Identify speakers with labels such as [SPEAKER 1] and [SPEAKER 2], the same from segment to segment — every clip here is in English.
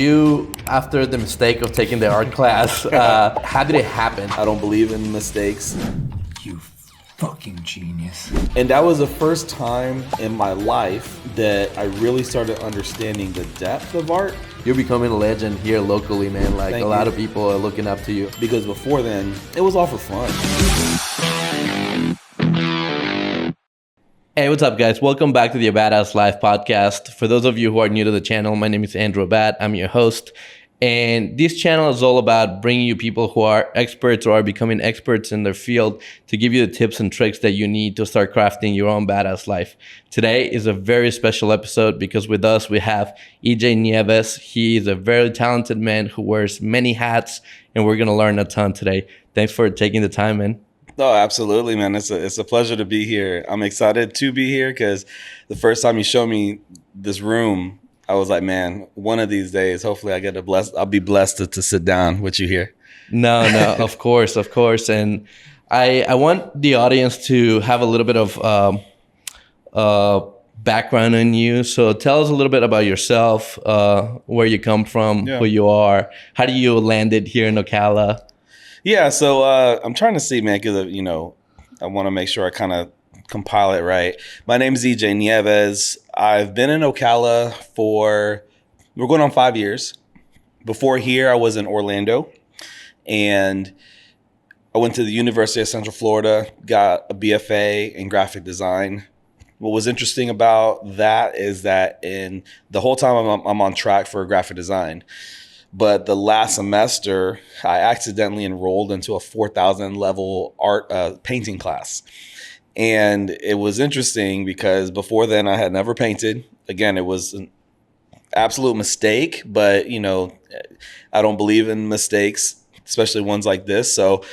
[SPEAKER 1] you, after the mistake of taking the art class, how did it happen?
[SPEAKER 2] I don't believe in mistakes.
[SPEAKER 3] You fucking genius.
[SPEAKER 2] And that was the first time in my life that I really started understanding the depth of art.
[SPEAKER 1] You're becoming a legend here locally, man. Like,
[SPEAKER 2] Thank
[SPEAKER 1] a lot
[SPEAKER 2] you.
[SPEAKER 1] of people are looking up to you.
[SPEAKER 2] Because before then, it was all for fun.
[SPEAKER 1] Hey, what's up, guys? Welcome back to the AbadAss Life podcast. For those of you who are new to the channel, my name is Andrew Abad. I'm your host. And this channel is all about bringing you people who are experts or are becoming experts in their field to give you the tips and tricks that you need to start crafting your own badass life. Today is a very special episode because with us, we have Nieves. He is a very talented man who wears many hats, and we're going to learn a ton today. Thanks for taking the time, man.
[SPEAKER 2] Oh, absolutely, man. It's a pleasure to be here. I'm excited to be here because the first time you showed me this room, I was like, man, one of these days, hopefully I'll be blessed to sit down with you here.
[SPEAKER 1] No, of course. And I want the audience to have a little bit of background on you. So tell us a little bit about yourself, where you come from, who you are, how do you landed here in Ocala?
[SPEAKER 2] Yeah, so I'm trying to see, man, because, I want to make sure I kind of compile it right. My name is Nieves. I've been in Ocala we're going on 5 years. Before here, I was in Orlando, and I went to the University of Central Florida, got a BFA in graphic design. What was interesting about that is that in the whole time I'm on track for graphic design. But the last semester, I accidentally enrolled into a 4,000 level art painting class. And it was interesting because before then I had never painted. Again, it was an absolute mistake, but I don't believe in mistakes, especially ones like this. So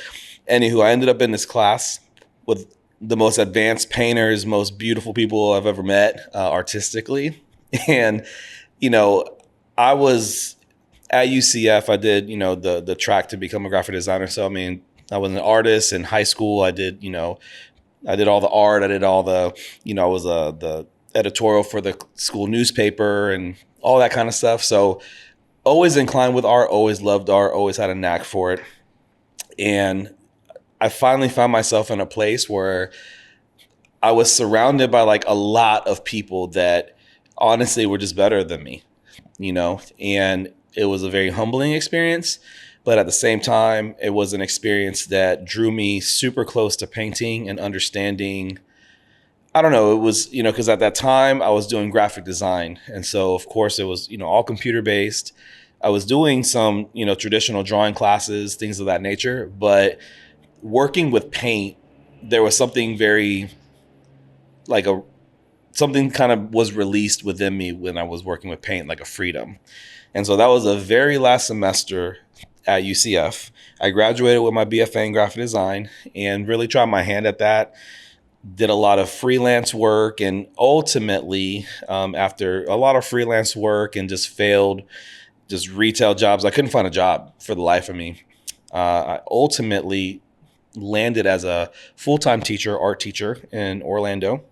[SPEAKER 2] anywho, I ended up in this class with the most advanced painters, most beautiful people I've ever met artistically. And, I was at UCF, I did, the track to become a graphic designer. So, I was an artist in high school. I did all the art. I did all the, I was the editorial for the school newspaper and all that kind of stuff. So always inclined with art, always loved art, always had a knack for it. And I finally found myself in a place where I was surrounded by like a lot of people that honestly were just better than me, and it was a very humbling experience, but at the same time, it was an experience that drew me super close to painting and understanding. I don't know, it was, because at that time I was doing graphic design. And so, of course, it was, all computer based. I was doing some, traditional drawing classes, things of that nature. But working with paint, there was something very something kind of was released within me when I was working with paint, like a freedom. And so that was the very last semester at UCF. I graduated with my BFA in graphic design and really tried my hand at that. Did a lot of freelance work, and ultimately, after a lot of freelance work and just failed retail jobs, I couldn't find a job for the life of me. I ultimately landed as a full-time art teacher in Orlando,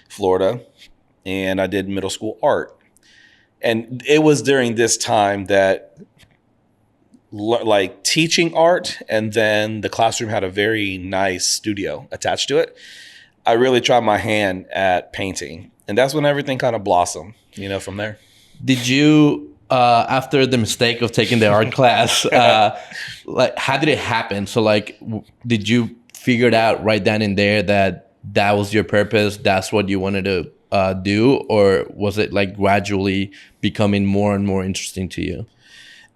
[SPEAKER 2] Florida, and I did middle school art. And it was during this time that like teaching art, and then the classroom had a very nice studio attached to it. I really tried my hand at painting, and that's when everything kind of blossomed, from there.
[SPEAKER 1] Did you, after the mistake of taking the art class, how did it happen? So did you figure it out right then and there that was your purpose? That's what you wanted to do, or was it like gradually becoming more and more interesting to you?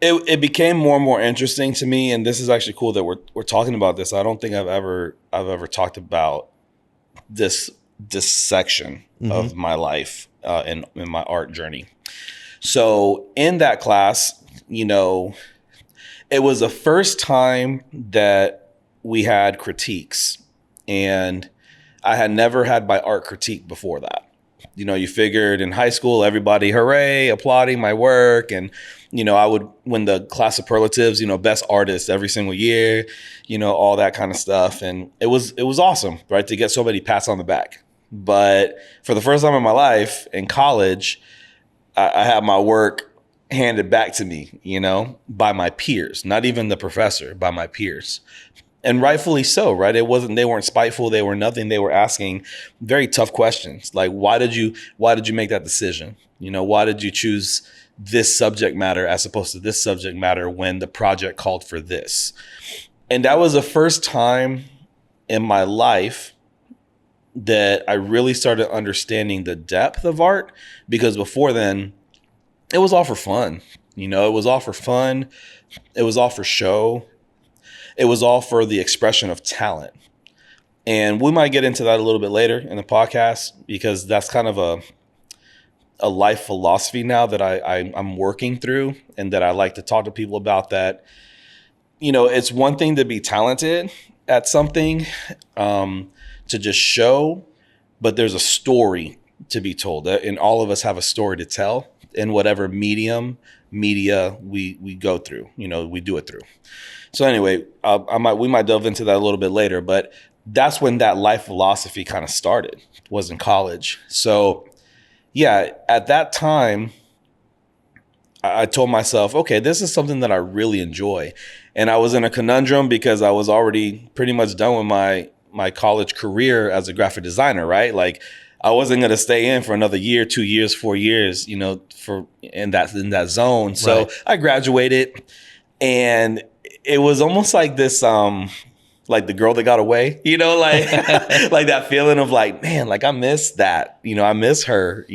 [SPEAKER 2] It became more and more interesting to me, and this is actually cool that we're talking about this. I don't think I've ever talked about this section of my life in my art journey. So in that class, it was the first time that we had critiques, and I had never had my art critique before that. You figured in high school, everybody, hooray, applauding my work. And, I would win the class superlatives, best artist every single year, all that kind of stuff. And it was awesome, right, to get so many pats on the back. But for the first time in my life in college, I had my work handed back to me, by my peers, not even the professor, by my peers. And rightfully so, right? They weren't spiteful. They were nothing. They were asking very tough questions. Like, why did you make that decision? Why did you choose this subject matter as opposed to this subject matter when the project called for this? And that was the first time in my life that I really started understanding the depth of art, because before then it was all for fun. It was all for fun. It was all for show. It was all for the expression of talent. And we might get into that a little bit later in the podcast, because that's kind of a life philosophy now that I'm working through, and that I like to talk to people about. That, it's one thing to be talented at something, to just show, but there's a story to be told. And all of us have a story to tell in whatever media we go through, we do it through. So anyway, we might delve into that a little bit later, but that's when that life philosophy kind of started, was in college. So yeah, at that time, I told myself, okay, this is something that I really enjoy. And I was in a conundrum because I was already pretty much done with my college career as a graphic designer, right? Like, I wasn't going to stay in for another year, 2 years, 4 years, in that zone. So right. I graduated, and it was almost like this, like the girl that got away, like like that feeling of like, man, like I miss that, I miss her,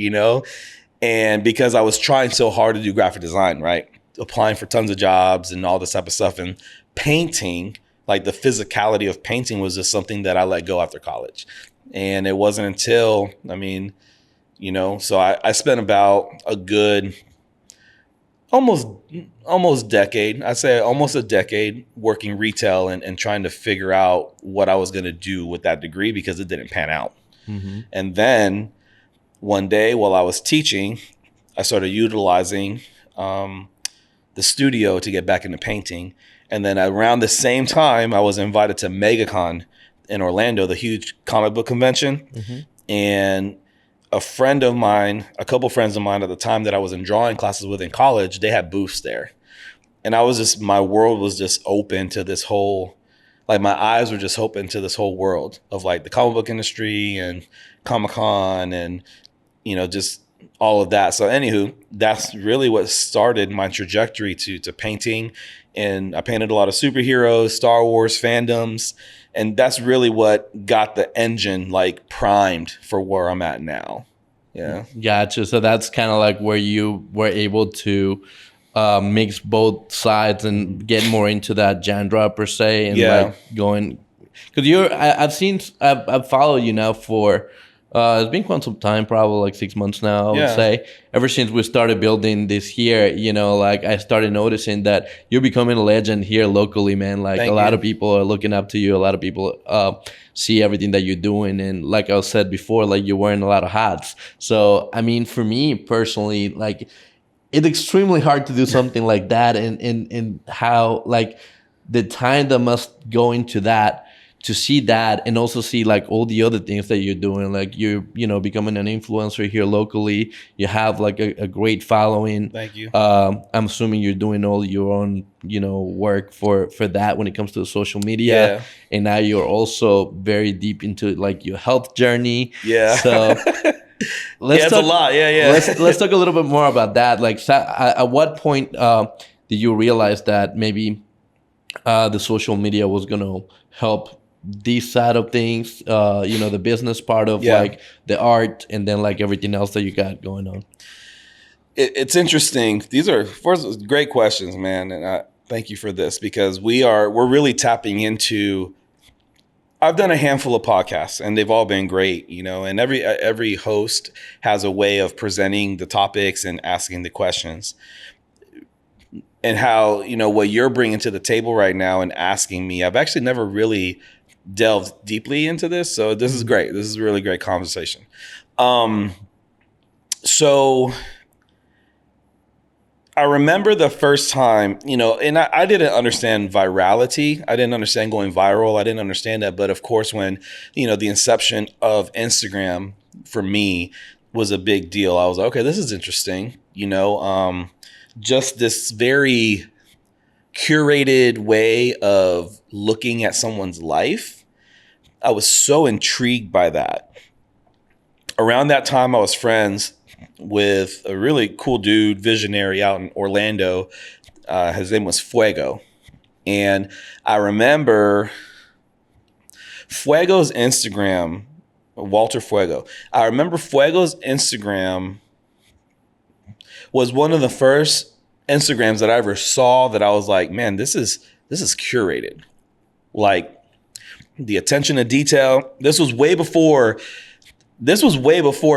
[SPEAKER 2] and because I was trying so hard to do graphic design, right? Applying for tons of jobs and all this type of stuff, and painting, like the physicality of painting was just something that I let go after college. And it wasn't until, so I spent about a good almost decade. I'd say almost a decade working retail and trying to figure out what I was going to do with that degree, because it didn't pan out. Mm-hmm. And then one day while I was teaching, I started utilizing the studio to get back into painting. And then around the same time, I was invited to MegaCon in Orlando, the huge comic book convention. Mm-hmm. And a couple friends of mine at the time that I was in drawing classes with in college, they had booths there. And my world was just open to this whole, like my eyes were just open to this whole world of like the comic book industry and Comic-Con and, just all of that. So anywho, that's really what started my trajectory to painting. And I painted a lot of superheroes, Star Wars fandoms. And that's really what got the engine like primed for where I'm at now. Yeah.
[SPEAKER 1] Gotcha. So that's kind of like where you were able to mix both sides and get more into that genre per se, and like going, because I've followed you now for it's been quite some time, probably like 6 months now, I would say. Ever since we started building this here, like I started noticing that you're becoming a legend here locally, man. Like a lot of people are looking up to you. A lot of people see everything that you're doing. And like I said before, like you're wearing a lot of hats. So, I mean, for me personally, like it's extremely hard to do something like that, and how like the time that must go into that, to see that, and also see like all the other things that you're doing, like you're becoming an influencer here locally. You have like a great following.
[SPEAKER 2] Thank you.
[SPEAKER 1] I'm assuming you're doing all your own work for that when it comes to social media. And now you're also very deep into like your health journey. So let's talk a lot. Let's talk a little bit more about that. Like, at what point did you realize that maybe the social media was gonna help this side of things, the business part of like the art, and then like everything else that you got going on?
[SPEAKER 2] It's interesting. These are first great questions, man, and I thank you for this, because we're really tapping into. I've done a handful of podcasts, and they've all been great, and every host has a way of presenting the topics and asking the questions. And how, what you're bringing to the table right now and asking me, I've actually never really delved deeply into this. So this is great. This is a really great conversation. So I remember the first time, and I didn't understand virality. I didn't understand going viral. I didn't understand that. But of course, when, the inception of Instagram for me was a big deal, I was like, okay, this is interesting. just this very curated way of looking at someone's life. I was so intrigued by that. Around that time, I was friends with a really cool dude, visionary out in Orlando. His name was Fuego. And I remember Fuego's Instagram, Walter Fuego. I remember Fuego's Instagram was one of the first Instagrams that I ever saw that I was like, man, this is curated. Like the attention to detail. This was way before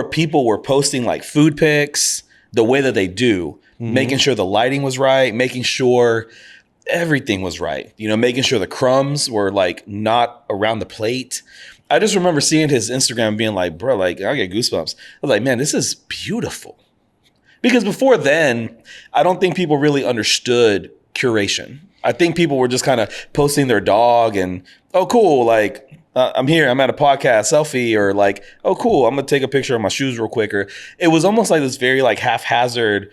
[SPEAKER 2] people were posting like food pics the way that they do, making sure the lighting was right, making sure everything was right, making sure the crumbs were like not around the plate. I just remember seeing his Instagram being like, bro, like I get goosebumps. I was like, man, this is beautiful. Because before then, I don't think people really understood curation. I think people were just kind of posting their dog and, oh, cool, like I'm here, I'm at a podcast selfie, or like, oh, cool, I'm gonna take a picture of my shoes real quick. Or it was almost like this very like haphazard,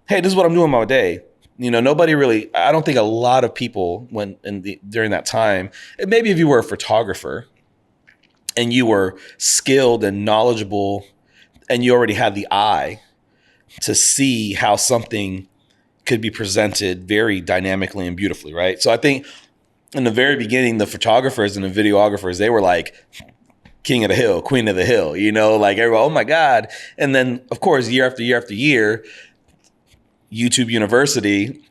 [SPEAKER 2] hey, this is what I'm doing my day. Nobody really, I don't think a lot of people during that time, and maybe if you were a photographer and you were skilled and knowledgeable and you already had the eye to see how something could be presented very dynamically and beautifully, right? So I think in the very beginning, the photographers and the videographers, they were like king of the hill, queen of the hill, like everyone, oh my God. And then of course, year after year after year, YouTube University,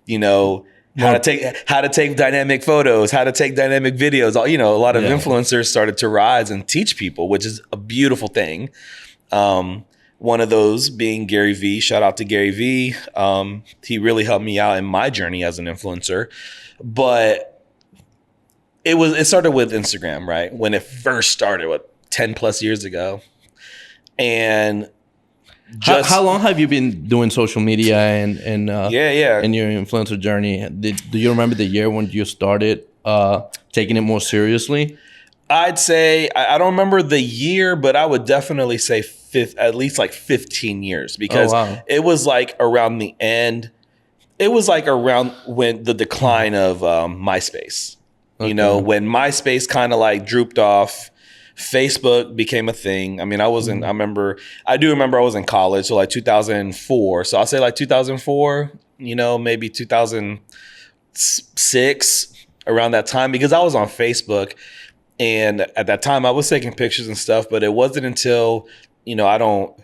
[SPEAKER 2] how to take dynamic photos, how to take dynamic videos. A lot of influencers started to rise and teach people, which is a beautiful thing. One of those being Gary Vee. Shout out to Gary Vee. He really helped me out in my journey as an influencer. But it started with Instagram, right? When it first started, 10 plus years ago. And
[SPEAKER 1] how long have you been doing social media and in your influencer journey? Do you remember the year when you started taking it more seriously?
[SPEAKER 2] I'd say I don't remember the year, but I would definitely say at least like 15 years, because it was like around the end. It was like around when the decline of MySpace. Okay. When MySpace kind of like drooped off. Facebook became a thing. I mean, I do remember I was in college, so like 2004. So I'll say like 2004, maybe 2006, around that time, because I was on Facebook. And at that time I was taking pictures and stuff, but it wasn't until, I don't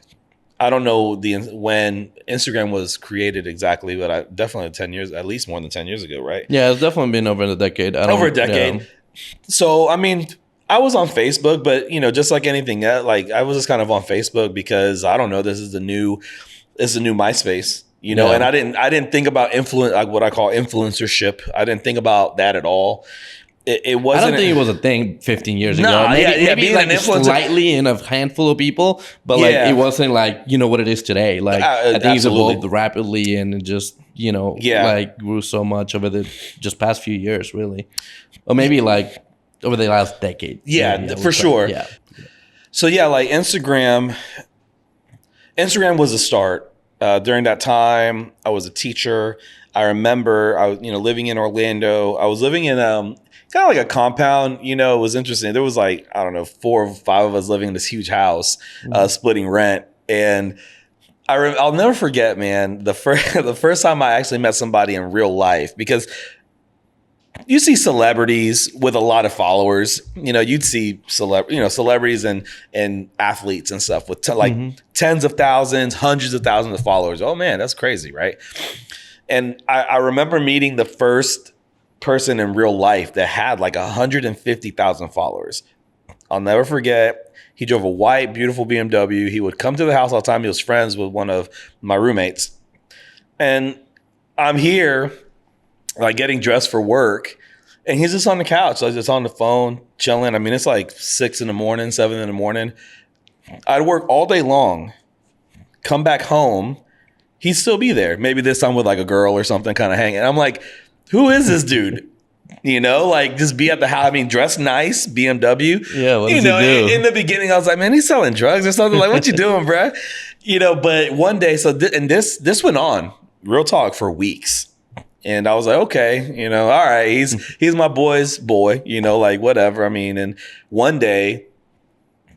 [SPEAKER 2] know when Instagram was created exactly, but I definitely 10 years, at least more than 10 years ago, right?
[SPEAKER 1] Yeah, it's definitely been over a decade.
[SPEAKER 2] Over a decade. Yeah. So, I mean, I was on Facebook, but just like anything else, like I was just kind of on Facebook because I don't know, this is the new MySpace, and I didn't think about like what I call influencership. I didn't think about that at all. It wasn't.
[SPEAKER 1] I don't think it was a thing 15 years ago. Maybe like slightly in a handful of people, but like it wasn't like what it is today. Like I think it's evolved rapidly and it just like grew so much over the just past few years, really, or maybe like over the last decade.
[SPEAKER 2] Yeah, for sure. Yeah. So like Instagram was a start. During that time, I was a teacher. I remember I was living in Orlando. I was living in kind of like a compound. It was interesting. There was like, I don't know, 4 or 5 of us living in this huge house, splitting rent. And I'll never forget, man, the first time I actually met somebody in real life, because you see celebrities with a lot of followers. You'd see celebrities and athletes and stuff with tens of thousands, hundreds of thousands of followers. Oh man, that's crazy, right? And I remember meeting the first person in real life that had like 150,000 followers. I'll never forget. He drove a white, beautiful BMW. He would come to the house all the time. He was friends with one of my roommates. And I'm here, like getting dressed for work, and he's just on the couch, like just on the phone, chilling. I mean, it's like 6 in the morning, 7 in the morning. I'd work all day long, come back home, he'd still be there. Maybe this time with like a girl or something, kind of hanging. I'm like, who is this dude? Like just be at the house. I mean, dressed nice, BMW.
[SPEAKER 1] Yeah, what does he do?
[SPEAKER 2] In the beginning, I was like, man, he's selling drugs or something. Like, what you doing, bro? But one day, this went on. real talk, for weeks. And I was like, okay, you know, all right, he's my boy's boy, you know, like whatever. I mean, and one day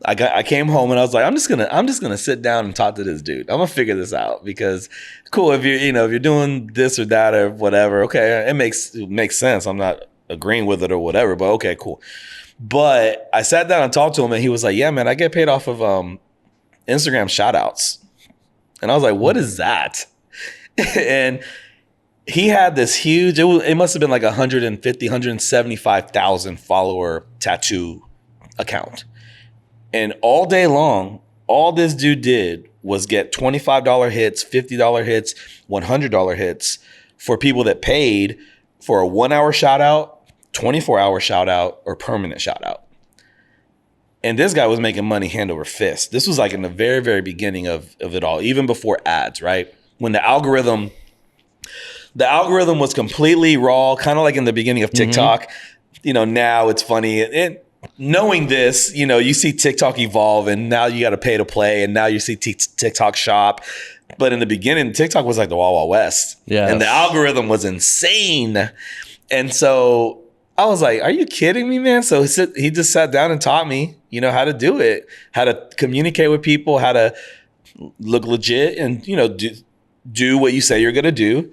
[SPEAKER 2] I came home and I was like, I'm just gonna sit down and talk to this dude. I'm gonna figure this out, because cool, if you're doing this or that or whatever, okay, it makes sense. I'm not agreeing with it or whatever, but okay, cool. But I sat down and talked to him, and he was like, yeah, man, I get paid off of Instagram shout outs. And I was like, what is that? And he had this huge, it must have been like 175,000 follower tattoo account. And all day long, all this dude did was get $25 hits, $50 hits, $100 hits for people that paid for a 1 hour shout out, 24-hour shout out, or permanent shout out. And this guy was making money hand over fist. This was like in the very, very beginning of it all, even before ads, right? When the algorithm was completely raw, kind of like in the beginning of TikTok. You know, now it's funny. Knowing this, you know, you see TikTok evolve, and now you got to pay to play, and now you see TikTok shop. But in the beginning, TikTok was like the Wild Wild West. Yeah. And the algorithm was insane. And so I was like, are you kidding me, man? So he just sat down and taught me, you know, how to do it, how to communicate with people, how to look legit, and, you know, do what you say you're going to do.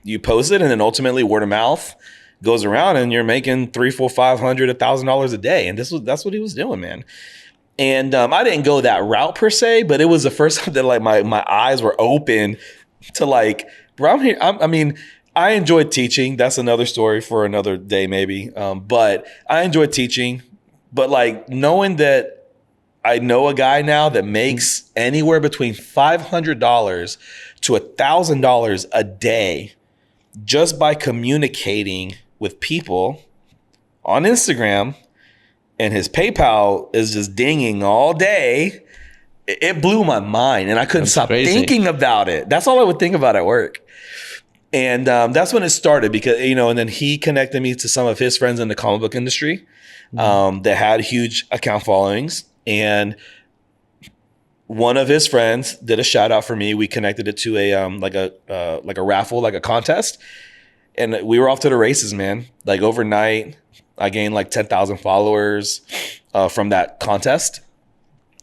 [SPEAKER 2] You post it, and then ultimately word of mouth goes around, and you're making $300, $400, $500, $1,000 a day. And that's what he was doing, man. And I didn't go that route per se, but it was the first time that like my eyes were open to like, bro, I'm here. I mean, I enjoyed teaching. That's another story for another day, maybe. But I enjoyed teaching. But like knowing that I know a guy now that makes anywhere between $500 to $1,000 a day just by communicating with people on Instagram, and his PayPal is just dinging all day. It blew my mind, and I couldn't stop thinking about it. That's all I would think about at work. And that's when it started, because, you know, and then he connected me to some of his friends in the comic book industry that had huge account followings. And one of his friends did a shout out for me. We connected it to a like a raffle, like a contest. And we were off to the races, man. Like overnight, I gained like 10,000 followers from that contest.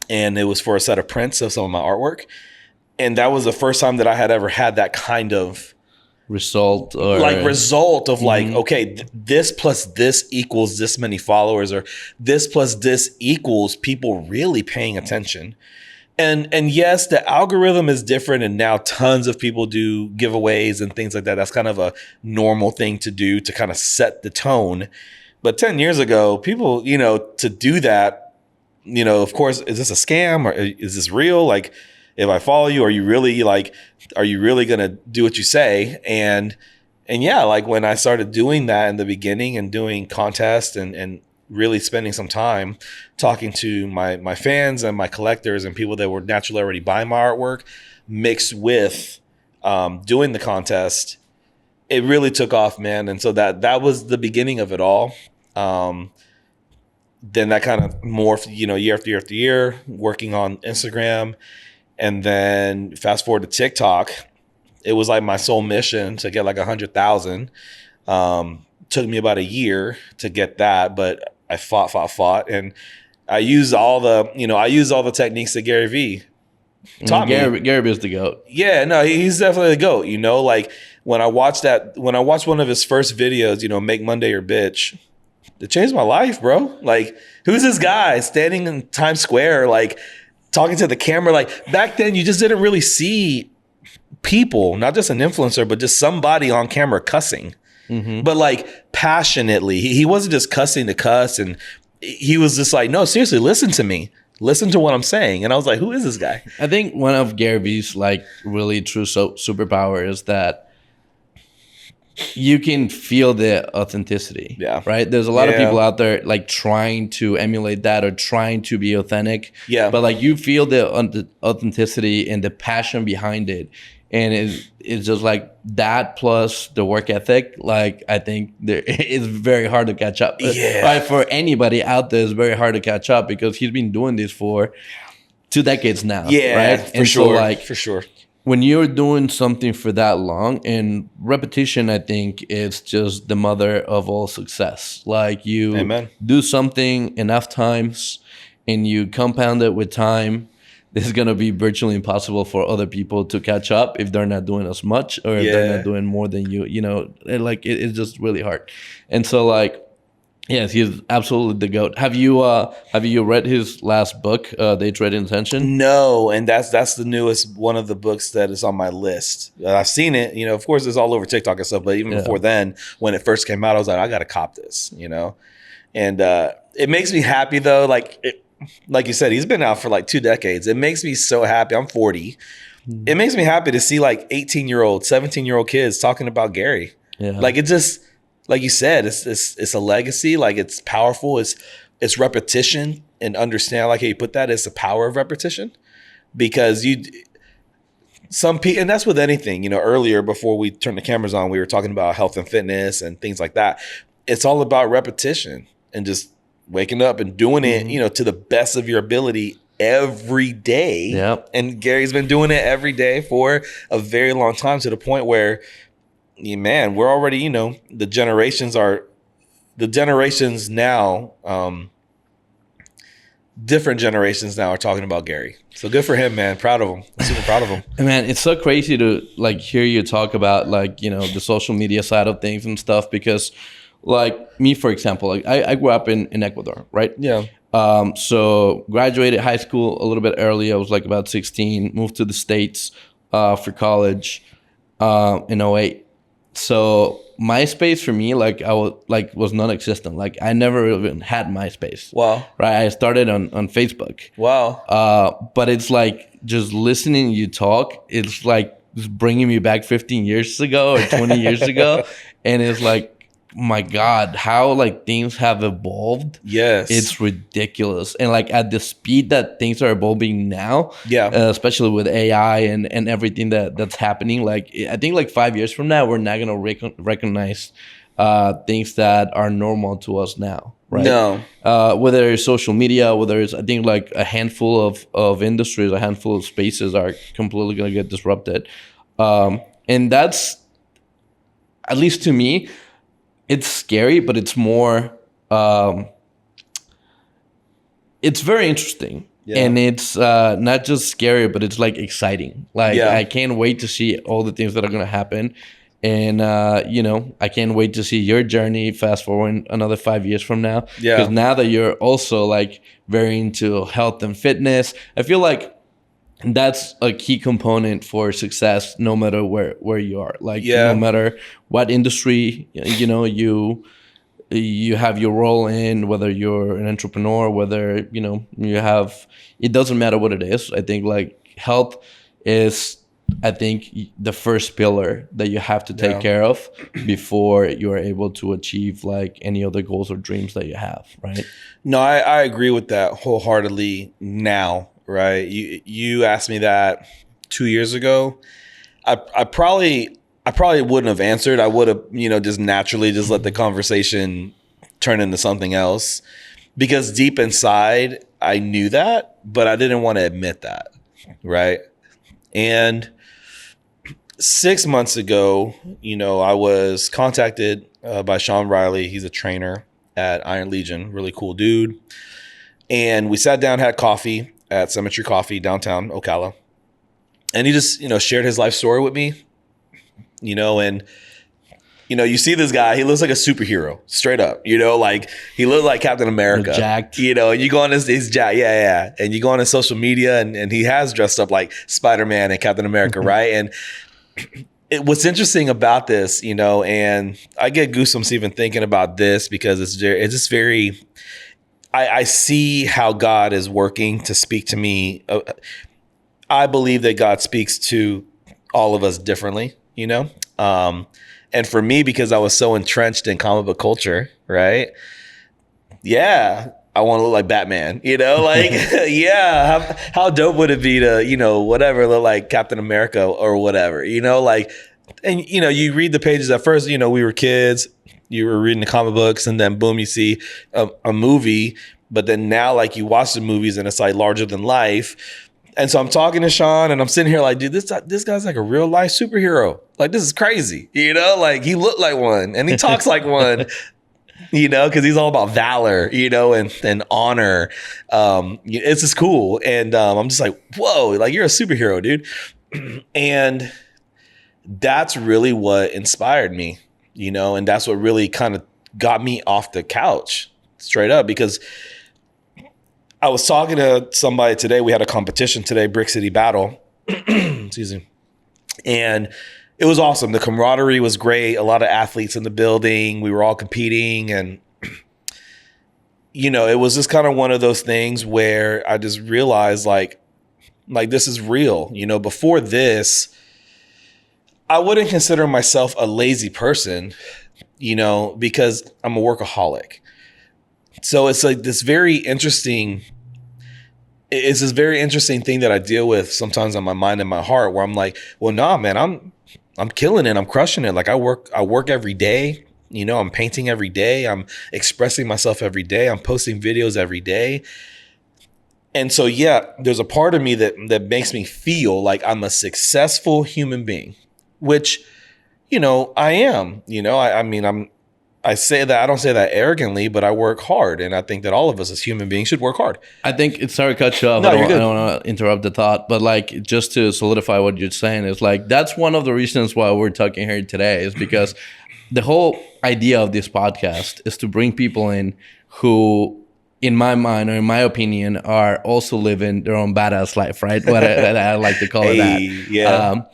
[SPEAKER 2] And it was for a set of prints of some of my artwork. And that was the first time that I had ever had that kind of result of like, okay, this plus this equals this many followers, or this plus this equals people really paying attention. And yes, the algorithm is different, and now tons of people do giveaways and things like that. That's kind of a normal thing to do to kind of set the tone. But 10 years ago, people, you know, to do that, you know, of course, is this a scam, or is this real? Like, if I follow you, are you really going to do what you say? And yeah, like when I started doing that in the beginning and doing contests and really spending some time talking to my fans and my collectors and people that were naturally already buying my artwork, mixed with doing the contest, it really took off, man. And so that was the beginning of it all. Then that kind of morphed, you know, year after year after year, working on Instagram. And then fast forward to TikTok, it was like my sole mission to get like 100,000. Took me about a year to get that, but I fought. And I used all the techniques that Gary Vee taught me.
[SPEAKER 1] Gary Vee's the GOAT.
[SPEAKER 2] Yeah, no, he's definitely the GOAT. You know, like when I watched one of his first videos, you know, Make Monday Your Bitch, it changed my life, bro. Like, who's this guy standing in Times Square, like talking to the camera? Like back then, you just didn't really see people, not just an influencer, but just somebody on camera cussing. But like passionately, he wasn't just cussing to cuss, and he was just like, no, seriously, listen to me, listen to what I'm saying. And I was like, who is this guy?
[SPEAKER 1] I think one of Gary Vee's like really true superpower is that you can feel the authenticity. Yeah. Right. There's a lot of people out there like trying to emulate that or trying to be authentic. Yeah. But like you feel the authenticity and the passion behind it. And it's just like that plus the work ethic. Like, I think it's very hard to catch up. Yeah. Right? For anybody out there, it's very hard to catch up because he's been doing this for 2 decades now.
[SPEAKER 2] Yeah,
[SPEAKER 1] right?
[SPEAKER 2] For sure.
[SPEAKER 1] when you're doing something for that long, and repetition, I think, is just the mother of all success. Like you
[SPEAKER 2] Amen.
[SPEAKER 1] do something enough times and you compound it with time, it's going to be virtually impossible for other people to catch up if they're not doing as much, or if they're
[SPEAKER 2] Yeah.
[SPEAKER 1] not doing more than you, and like it's just really hard. And so like, yes, he's absolutely the GOAT. Have you read his last book, Day Trade Intention?
[SPEAKER 2] No, and that's the newest one of the books that is on my list. I've seen it, of course it's all over TikTok and stuff, but even
[SPEAKER 1] Yeah.
[SPEAKER 2] before then, when it first came out, I was like, I gotta cop this, And it makes me happy though, like you said, he's been out for like 2 decades. It makes me so happy. I'm 40. It makes me happy to see like 18-year-old, 17-year-old kids talking about Gary.
[SPEAKER 1] Yeah.
[SPEAKER 2] Like it just, like you said, it's a legacy. Like it's powerful. It's repetition, and understand, like how you put that, it's the power of repetition, because some people, and that's with anything. Earlier before we turned the cameras on, we were talking about health and fitness and things like that. It's all about repetition and just waking up and doing it, to the best of your ability every day.
[SPEAKER 1] Yep.
[SPEAKER 2] And Gary's been doing it every day for a very long time, to the point where, man, we're already, the generations now, different generations now are talking about Gary. So good for him, man. Proud of him. I'm super proud of him.
[SPEAKER 1] And man, it's so crazy to like hear you talk about like, the social media side of things and stuff, because like me, for example, like I grew up in Ecuador, right?
[SPEAKER 2] Yeah.
[SPEAKER 1] So graduated high school a little bit early. I was like about 16, moved to the States for college in '08. So MySpace for me, like was non-existent. Like I never even had MySpace.
[SPEAKER 2] Wow.
[SPEAKER 1] Right. I started on Facebook.
[SPEAKER 2] Wow.
[SPEAKER 1] But it's like just listening to you talk, it's like just bringing me back 15 years ago or 20 years ago. And it's like, my God, how like things have evolved.
[SPEAKER 2] Yes.
[SPEAKER 1] It's ridiculous. And like at the speed that things are evolving now,
[SPEAKER 2] Yeah.
[SPEAKER 1] Especially with AI and everything that's happening, like I think like 5 years from now, we're not going to recognize things that are normal to us now. Right.
[SPEAKER 2] No.
[SPEAKER 1] Whether it's social media, whether it's, I think like a handful of industries, a handful of spaces are completely going to get disrupted. And that's, at least to me, it's scary, but it's more, it's very interesting.
[SPEAKER 2] Yeah.
[SPEAKER 1] And it's not just scary, but it's like exciting. Like
[SPEAKER 2] Yeah.
[SPEAKER 1] I can't wait to see all the things that are going to happen. And, I can't wait to see your journey fast forward another 5 years from now.
[SPEAKER 2] Yeah.
[SPEAKER 1] Because now that you're also like very into health and fitness, I feel like that's a key component for success, no matter where you are. Like,
[SPEAKER 2] Yeah.
[SPEAKER 1] no matter what industry, you have your role in, whether you're an entrepreneur, whether, you have, it doesn't matter what it is. I think like health is, I think, the first pillar that you have to take
[SPEAKER 2] Yeah.
[SPEAKER 1] care of before you're able to achieve like any other goals or dreams that you have, right?
[SPEAKER 2] No, I agree with that wholeheartedly now, right? You asked me that 2 years ago. I probably wouldn't have answered. I would have, just naturally just let the conversation turn into something else, because deep inside I knew that, but I didn't want to admit that, right? And 6 months ago, I was contacted by Sean Riley. He's a trainer at Iron Legion, really cool dude. And we sat down, had coffee at Cemetery Coffee downtown Ocala. And he just, shared his life story with me, and, you see this guy, he looks like a superhero, straight up, like he looked like Captain America.
[SPEAKER 1] Jacked.
[SPEAKER 2] And you go on he's jacked, yeah. And you go on his social media and he has dressed up like Spider-Man and Captain America, right? And what's interesting about this, and I get goosebumps even thinking about this, because it's just very, I see how God is working to speak to me. I believe that God speaks to all of us differently, and for me, because I was so entrenched in comic book culture, right? Yeah, I want to look like Batman, like, yeah, how dope would it be to, whatever, look like Captain America or whatever, like, and, you read the pages at first, we were kids, you were reading the comic books, and then boom, you see a movie, but then now, like, you watch the movies and it's like larger than life. And so I'm talking to Sean and I'm sitting here like, dude, this guy's like a real life superhero. Like, this is crazy. You know, like he looked like one and he talks like one, you know, because he's all about valor, you know, and honor. It's just cool. And I'm just like, whoa, like you're a superhero, dude. And that's really what inspired me, you know, and that's what really kind of got me off the couch straight up, because I was talking to somebody today. We had a competition today, Brick City Battle. Excuse me. And it was awesome. The camaraderie was great. A lot of athletes in the building. We were all competing. And, you know, it was just kind of one of those things where I just realized like this is real. You know, before this, I wouldn't consider myself a lazy person, you know, because I'm a workaholic. So it's like this very interesting thing that I deal with sometimes on my mind and my heart, where I'm like, well, nah, man, I'm killing it. I'm crushing it. Like I work every day. You know, I'm painting every day. I'm expressing myself every day. I'm posting videos every day. And so, yeah, there's a part of me that makes me feel like I'm a successful human being, which, you know, I am. You know, I mean, I say that, I don't say that arrogantly, but I work hard. And I think that all of us as human beings should work hard.
[SPEAKER 1] I think it's sorry to cut you off.
[SPEAKER 2] No,
[SPEAKER 1] I
[SPEAKER 2] you're good.
[SPEAKER 1] don't want to interrupt the thought, but like just to solidify what you're saying is like that's one of the reasons why we're talking here today is because the whole idea of this podcast is to bring people in who, in my mind or in my opinion, are also living their own badass life, right? What I like to call it that.
[SPEAKER 2] Yeah.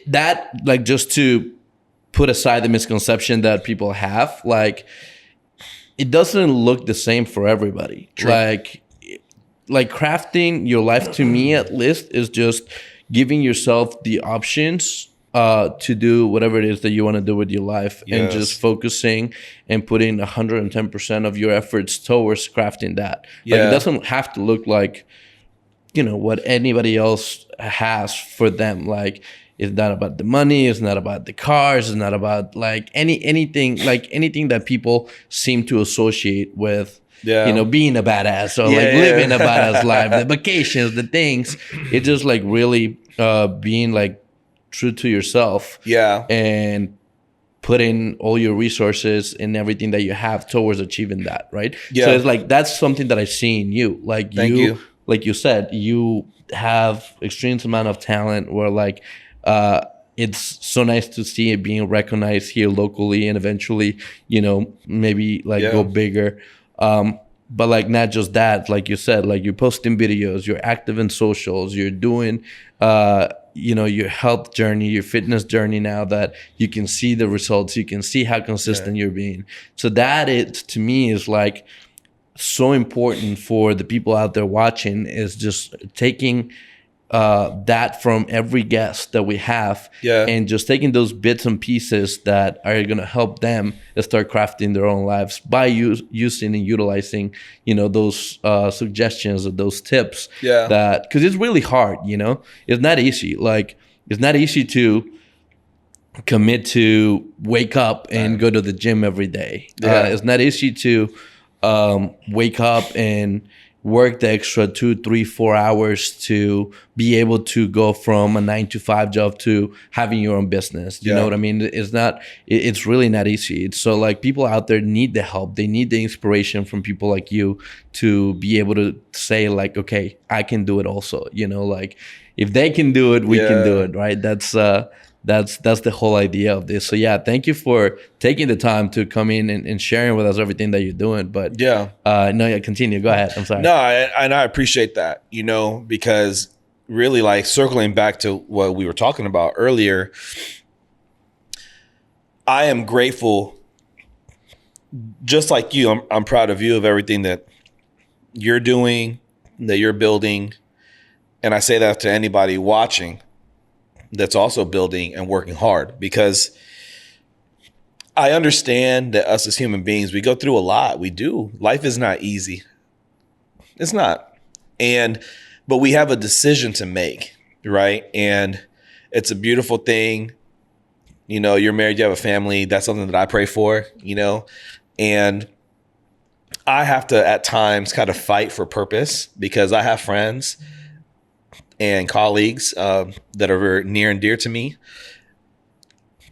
[SPEAKER 1] That like just to put aside the misconception that people have, like it doesn't look the same for everybody.
[SPEAKER 2] True.
[SPEAKER 1] Like crafting your life, to me at least, is just giving yourself the options to do whatever it is that you want to do with your life, and just focusing and putting 110% of your efforts towards crafting that. Like it doesn't have to look like, you know, what anybody else has for them. Like it's not about the money. It's not about the cars. It's not about like anything that people seem to associate with, you know, being a badass or living a badass life, the vacations, the things. It's just like really being like true to yourself.
[SPEAKER 2] Yeah.
[SPEAKER 1] And putting all your resources and everything that you have towards achieving that, right?
[SPEAKER 2] Yeah.
[SPEAKER 1] So it's like that's something that I see in you. Like
[SPEAKER 2] Thank you.
[SPEAKER 1] Like you said, you have extreme amount of talent where like it's so nice to see it being recognized here locally and eventually, you know, maybe like go bigger. But like not just that, like you said, like you're posting videos, you're active in socials, you're doing you know, your health journey, your fitness journey now that you can see the results, you can see how consistent you're being. So that it to me is like so important for the people out there watching, is just taking that from every guest that we have and just taking those bits and pieces that are going to help them start crafting their own lives by using and utilizing, you know, those suggestions or those tips that, because it's really hard, you know, it's not easy. Like it's not easy to commit to wake up and go to the gym every day. It's not easy to wake up and work the extra 2, 3, 4 hours to be able to go from a 9-to-5 job to having your own business. You know what I mean? It's really not easy. It's so like people out there need the help. They need the inspiration from people like you to be able to say like, okay, I can do it also. You know, like if they can do it, we can do it, right? That's the whole idea of this. So yeah, thank you for taking the time to come in and sharing with us everything that you're doing. But continue. Go ahead. I'm sorry.
[SPEAKER 2] No, and I appreciate that, you know, because really like circling back to what we were talking about earlier, I am grateful, just like you, I'm proud of you, of everything that you're doing, that you're building. And I say that to anybody watching that's also building and working hard, because I understand that us as human beings, we go through a lot. We do. Life is not easy. It's not. But we have a decision to make, right? And it's a beautiful thing. You know, you're married, you have a family. That's something that I pray for, you know, and I have to at times kind of fight for purpose because I have friends and colleagues that are very near and dear to me,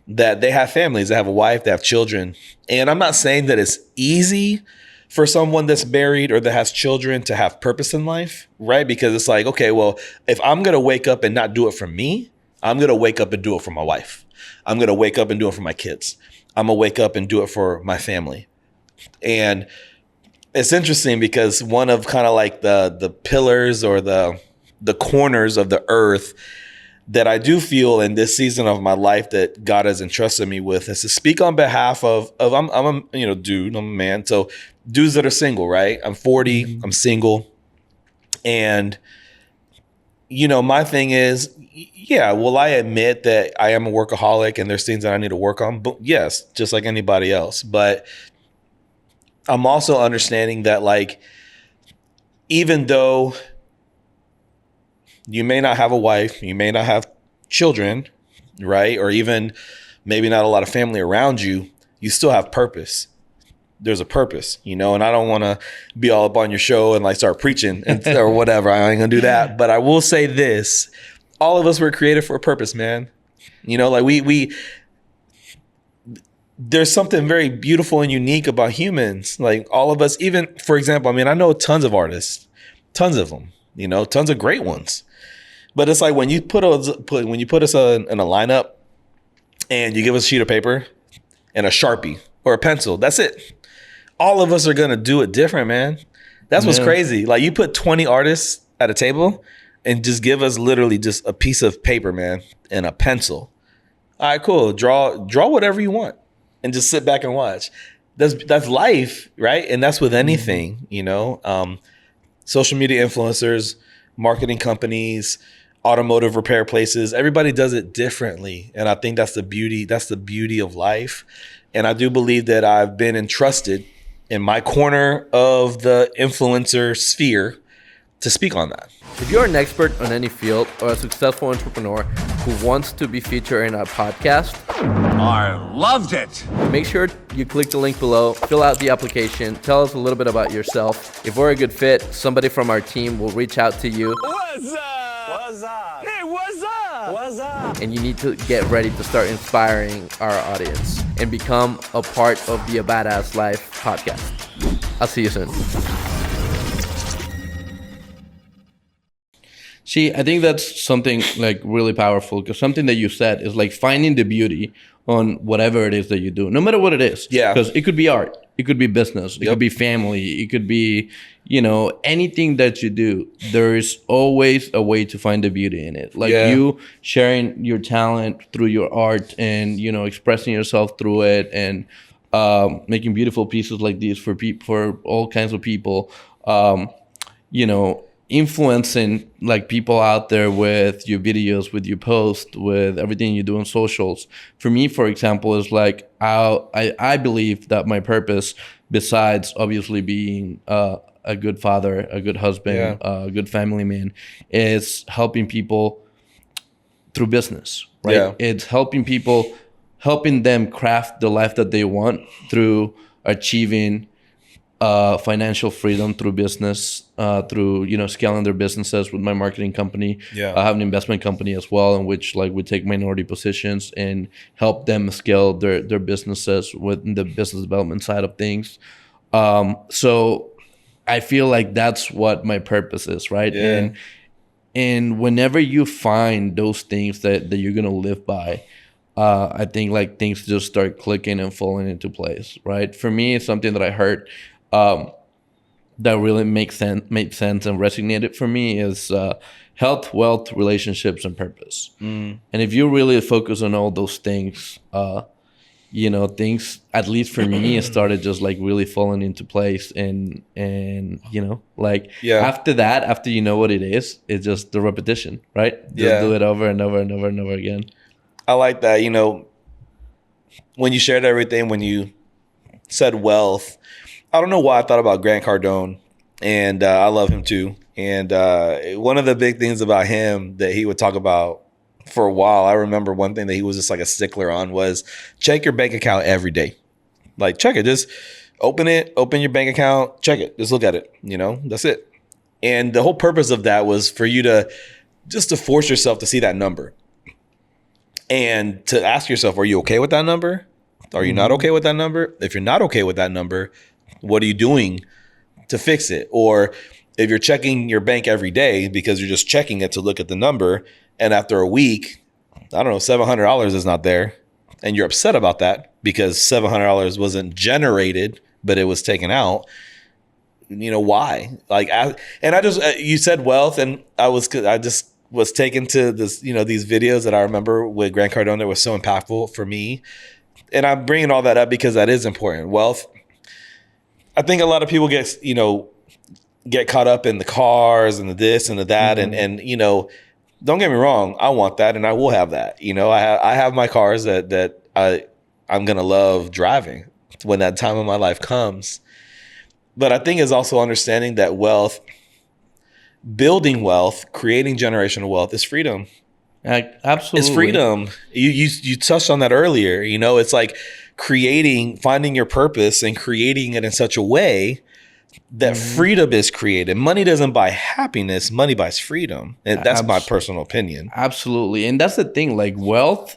[SPEAKER 2] that they have families, they have a wife, they have children. And I'm not saying that it's easy for someone that's married or that has children to have purpose in life, right? Because it's like, okay, well, if I'm going to wake up and not do it for me, I'm going to wake up and do it for my wife. I'm going to wake up and do it for my kids. I'm going to wake up and do it for my family. And it's interesting because one of kind of like the pillars or the corners of the earth that I do feel in this season of my life that God has entrusted me with is to speak on behalf of I'm a dude, I'm a man. So dudes that are single, right? I'm 40, I'm single. And, my thing is, yeah, will I admit that I am a workaholic and there's things that I need to work on? But yes, just like anybody else. But I'm also understanding that, like, even though you may not have a wife, you may not have children, right? Or even maybe not a lot of family around you, you still have purpose. There's a purpose, and I don't want to be all up on your show and like start preaching or whatever. I ain't gonna do that. But I will say this: all of us were created for a purpose, man. Like we there's something very beautiful and unique about humans. Like all of us, even for example, I know tons of artists, tons of them, tons of great ones. But it's like when you put us in a lineup and you give us a sheet of paper and a Sharpie or a pencil, that's it. All of us are going to do it different, man. That's what's crazy. Like you put 20 artists at a table and just give us literally just a piece of paper, man, and a pencil. All right, cool. Draw whatever you want and just sit back and watch. That's life, right? And that's with anything, social media influencers, marketing companies, automotive repair places. Everybody does it differently. And I think that's the beauty of life. And I do believe that I've been entrusted in my corner of the influencer sphere to speak on that.
[SPEAKER 1] If you're an expert on any field or a successful entrepreneur who wants to be featured in our podcast,
[SPEAKER 3] I loved it.
[SPEAKER 1] make sure you click the link below, fill out the application, tell us a little bit about yourself. If we're a good fit, somebody from our team will reach out to you.
[SPEAKER 4] What's up? What's up? Hey, what's up? What's up?
[SPEAKER 1] And you need to get ready to start inspiring our audience and become a part of the AbadAss Life podcast. I'll see you soon. See, I think that's something like really powerful, because something that you said is like finding the beauty on whatever it is that you do, no matter what it is.
[SPEAKER 2] Yeah.
[SPEAKER 1] Because it could be art, it could be business, it could be family, it could be, anything that you do. There is always a way to find the beauty in it. Like you sharing your talent through your art and, expressing yourself through it and making beautiful pieces like these for all kinds of people, influencing like people out there with your videos, with your posts, with everything you do on socials. For me, for example, is like I believe that my purpose, besides obviously being a good father, a good husband, a good family man, is helping people through business, right?
[SPEAKER 2] Yeah.
[SPEAKER 1] It's helping people, helping them craft the life that they want through achieving financial freedom through business, through scaling their businesses with my marketing company. I have an investment company as well, in which like we take minority positions and help them scale their businesses with the business development side of things. So I feel like that's what my purpose is, right? And whenever you find those things that you're gonna live by, I think like things just start clicking and falling into place, right? For me, it's something that I heard that really made sense and resonated for me is health, wealth, relationships, and purpose. And if you really focus on all those things, things, at least for me, started just like really falling into place. And after that, after you know what it is, it's just the repetition, right? Just do it over and over and over and over again.
[SPEAKER 2] I like that. When you shared everything, when you said wealth, I don't know why I thought about Grant Cardone, and I love him too. And one of the big things about him that he would talk about for a while, I remember one thing that he was just like a stickler on was check your bank account every day. Like check it. Just Open your bank account, check it, just look at it, that's it. And the whole purpose of that was for you to force yourself to see that number and to ask yourself, are you okay with that number? Are you not okay with that number? If you're not okay with that number, what are you doing to fix it? Or if you're checking your bank every day because you're just checking it to look at the number, and after a week, I don't know, $700 is not there, and you're upset about that because $700 wasn't generated, but it was taken out. Why? You said wealth, and I just was taken to this, these videos that I remember with Grant Cardone that was so impactful for me. And I'm bringing all that up because that is important. Wealth. I think a lot of people get caught up in the cars and the this and the that. And don't get me wrong. I want that and I will have that. I have my cars that I'm going to love driving when that time of my life comes. But I think it's also understanding that building wealth, creating generational wealth is freedom.
[SPEAKER 1] Absolutely.
[SPEAKER 2] It's freedom. You touched on that earlier. It's like finding your purpose and creating it in such a way that freedom is created. Money doesn't buy happiness. Money buys freedom. And that's my personal opinion.
[SPEAKER 1] Absolutely. And that's the thing, like wealth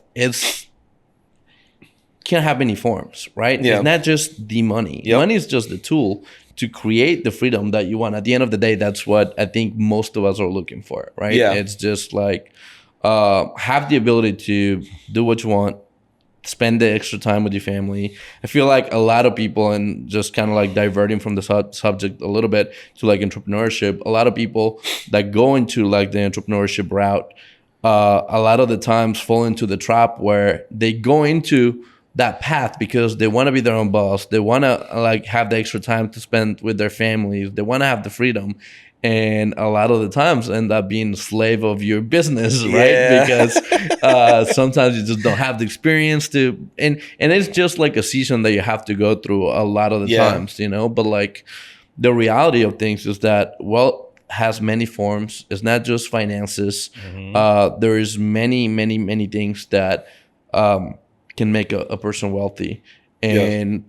[SPEAKER 1] can have many forms, right?
[SPEAKER 2] Yeah.
[SPEAKER 1] It's not just the money. Yep. Money is just the tool to create the freedom that you want. At the end of the day, that's what I think most of us are looking for, right?
[SPEAKER 2] Yeah.
[SPEAKER 1] It's just like have the ability to do what you want, spend the extra time with your family. I feel like a lot of people, and just kind of like diverting from the subject a little bit to like entrepreneurship, a lot of people that go into like the entrepreneurship route, a lot of the times fall into the trap where they go into that path because they want to be their own boss. They want to like have the extra time to spend with their families. They want to have the freedom. And a lot of the times end up being a slave of your business, right?
[SPEAKER 2] Yeah.
[SPEAKER 1] Because sometimes you just don't have the experience to, and it's just like a season that you have to go through a lot of the times, But like the reality of things is that wealth has many forms. It's not just finances. There is many, many, many things that can make a person wealthy. And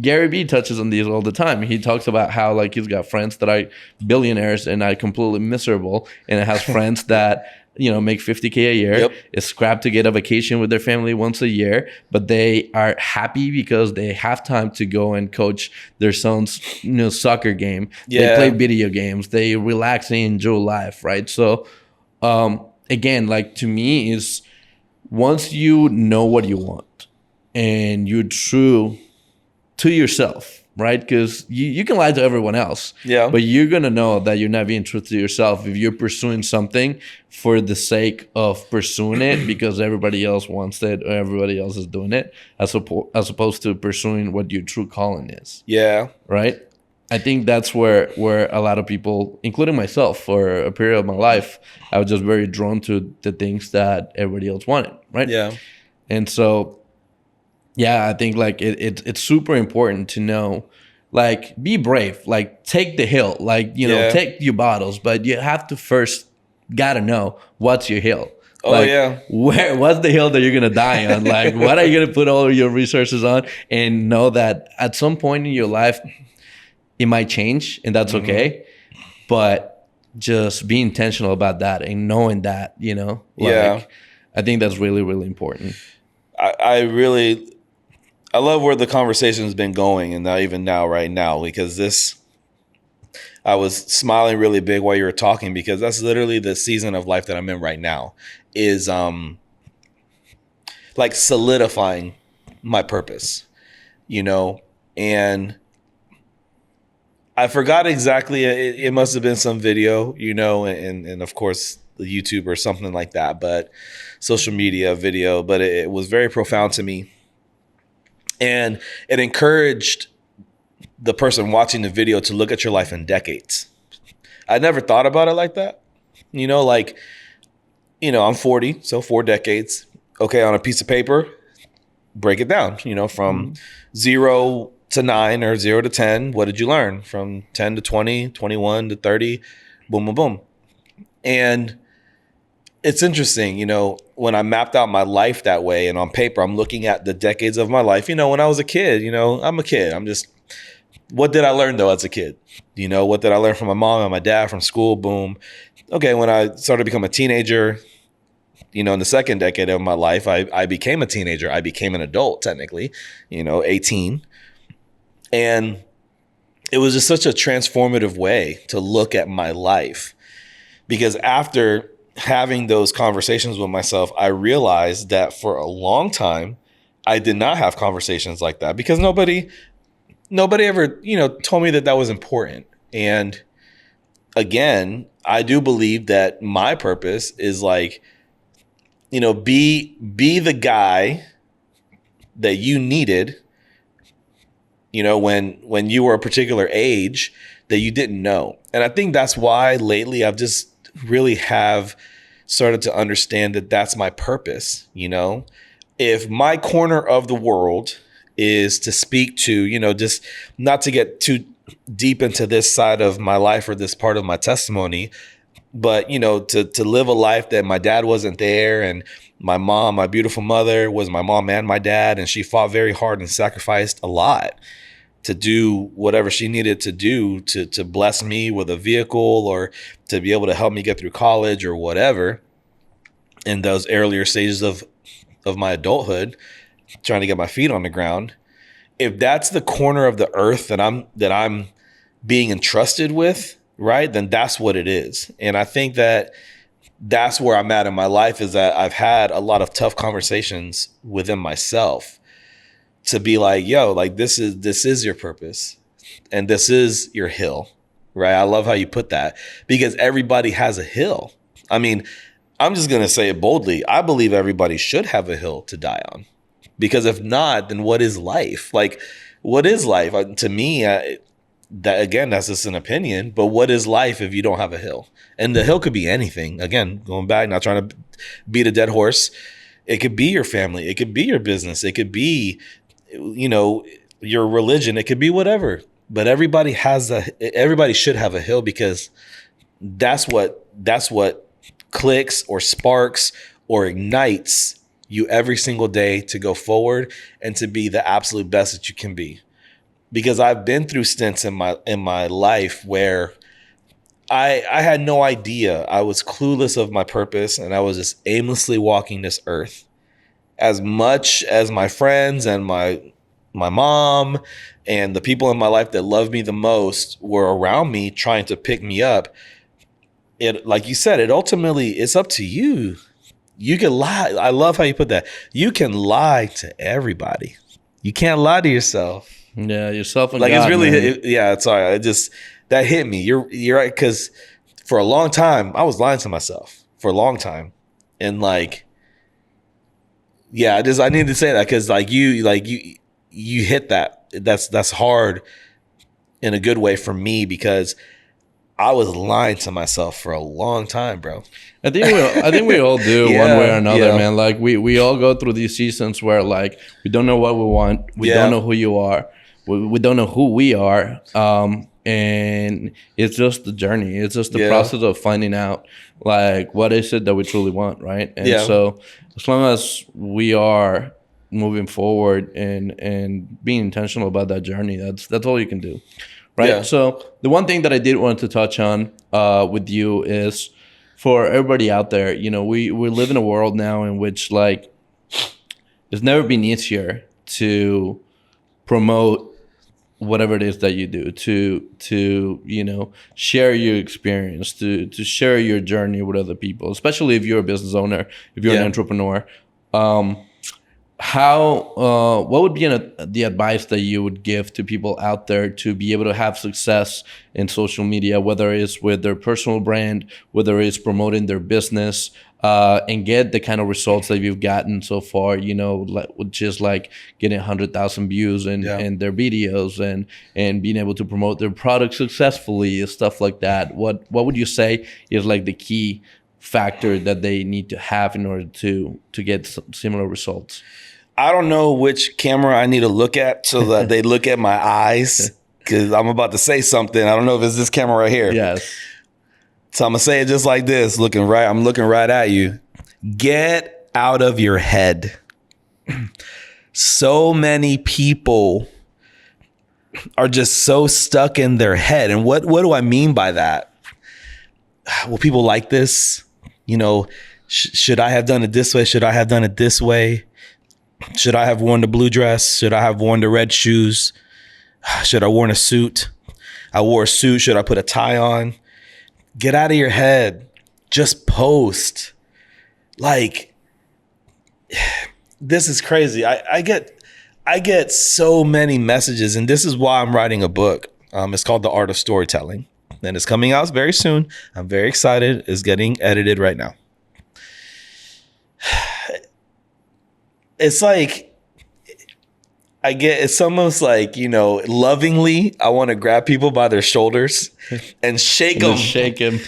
[SPEAKER 1] Gary Vee touches on these all the time. He talks about how like he's got friends that are billionaires and are completely miserable, and it has friends that make $50K a year.
[SPEAKER 2] Yep.
[SPEAKER 1] It's scrap to get a vacation with their family once a year, but they are happy because they have time to go and coach their son's soccer game. They play video games. They relax and enjoy life, right? So again, like to me is once you know what you want and you're true to yourself, right? Because you can lie to everyone else, but you're going to know that you're not being true to yourself if you're pursuing something for the sake of pursuing it because everybody else wants it or everybody else is doing it, as opposed to pursuing what your true calling is.
[SPEAKER 2] Yeah.
[SPEAKER 1] Right? I think that's where a lot of people, including myself, for a period of my life, I was just very drawn to the things that everybody else wanted, right?
[SPEAKER 2] Yeah.
[SPEAKER 1] And so, I think like it's super important to know, like, be brave, like take the hill, like, take your battles, but you have to first gotta know what's your hill. What's the hill that you're gonna die on? Like, what are you gonna put all your resources on? And know that at some point in your life, it might change, and that's okay. But just be intentional about that and knowing that, I think that's really, really important.
[SPEAKER 2] I love where the conversation has been going, and not even now, right now, because I was smiling really big while you were talking, because that's literally the season of life that I'm in right now, is like solidifying my purpose, and I forgot exactly. It must have been some video, and of course the YouTube or something like that, but social media video, but it was very profound to me. And it encouraged the person watching the video to look at your life in decades. I never thought about it like that. I'm 40, so 4 decades. Okay, on a piece of paper, break it down, from 0 to 9 or 0 to 10. What did you learn? From 10 to 20, 21 to 30, boom, boom, boom. And it's interesting, when I mapped out my life that way, and on paper, I'm looking at the decades of my life. When I was a kid, I'm a kid. What did I learn though as a kid? What did I learn from my mom and my dad from school? Boom. Okay, when I started to become a teenager, in the second decade of my life, I became a teenager. I became an adult, technically, 18. And it was just such a transformative way to look at my life. Because after having those conversations with myself, I realized that for a long time, I did not have conversations like that because nobody ever, told me that was important. And again, I do believe that my purpose is like, be the guy that you needed, when you were a particular age that you didn't know. And I think that's why lately I've just really have started to understand that that's my purpose. If my corner of the world is to speak to, just not to get too deep into this side of my life or this part of my testimony, but, to live a life that my dad wasn't there, and my mom, my beautiful mother, was my mom and my dad, and she fought very hard and sacrificed a lot to do whatever she needed to do to bless me with a vehicle or to be able to help me get through college or whatever in those earlier stages of my adulthood, trying to get my feet on the ground. If that's the corner of the earth that I'm being entrusted with, right, then that's what it is. And I think that that's where I'm at in my life, is that I've had a lot of tough conversations within myself to be like, yo, like this is your purpose and this is your hill, right? I love how you put that, because everybody has a hill. I mean, I'm just going to say it boldly. I believe everybody should have a hill to die on, because if not, then what is life? Like, what is life? To me, that's just an opinion, but what is life if you don't have a hill? And the hill could be anything. Again, going back, not trying to beat a dead horse. It could be your family. It could be your business. It could be, your religion. It could be whatever. But everybody should have a hill, because that's what clicks or sparks or ignites you every single day to go forward and to be the absolute best that you can be. Because I've been through stints in my life where I had no idea. I was clueless of my purpose, and I was just aimlessly walking this earth. As much as my friends and my mom and the people in my life that love me the most were around me trying to pick me up, it, like you said, it's up to you. You can lie. I love how you put that. You can lie to everybody. You can't lie to yourself.
[SPEAKER 1] Yeah, yourself and
[SPEAKER 2] like
[SPEAKER 1] God,
[SPEAKER 2] it's really
[SPEAKER 1] man.
[SPEAKER 2] sorry. That hit me. You're right, because for a long time I was lying to myself for a long time, and like, yeah, I need to say that, because you hit that. That's hard in a good way for me, because I was lying to myself for a long time, bro.
[SPEAKER 1] I think we all do
[SPEAKER 2] Yeah,
[SPEAKER 1] one way or another,
[SPEAKER 2] yeah.
[SPEAKER 1] man. Like we all go through these seasons where like we don't know what we want, we don't know who you are, we don't know who we are, and it's just the journey. It's just the process of finding out like what is it that we truly want, right? And so as long as we are moving forward and being intentional about that journey, that's all you can do, right?
[SPEAKER 2] Yeah.
[SPEAKER 1] So the one thing that I did want to touch on with you is, for everybody out there, we live in a world now in which like it's never been easier to promote whatever it is that you do, to share your experience, to share your journey with other people, especially if you're a business owner, if you're an entrepreneur. What would be the advice that you would give to people out there to be able to have success in social media, whether it's with their personal brand, whether it's promoting their business, and get the kind of results that you've gotten so far, just like getting 100,000 views in their videos and being able to promote their product successfully and stuff like that? What would you say is like the key factor that they need to have in order to get similar results?
[SPEAKER 2] I don't know which camera I need to look at so that they look at my eyes, because I'm about to say something. I don't know if it's this camera right here.
[SPEAKER 1] Yes.
[SPEAKER 2] So I'm going to say it just like this, I'm looking right at you. Get out of your head. So many people are just so stuck in their head. And what do I mean by that? Well, people like this, you know, should I have done it this way? Should I have done it this way? Should I have worn the blue dress? Should I have worn the red shoes? Should I have worn a suit? I wore a suit. Should I put a tie on? Get out of your head. Just post. Like, this is crazy. I get so many messages, and this is why I'm writing a book. It's called The Art of Storytelling, and it's coming out very soon. I'm very excited. It's getting edited right now. It's like, it's almost like, you know, lovingly, I want to grab people by their shoulders and shake them.
[SPEAKER 1] Shake him.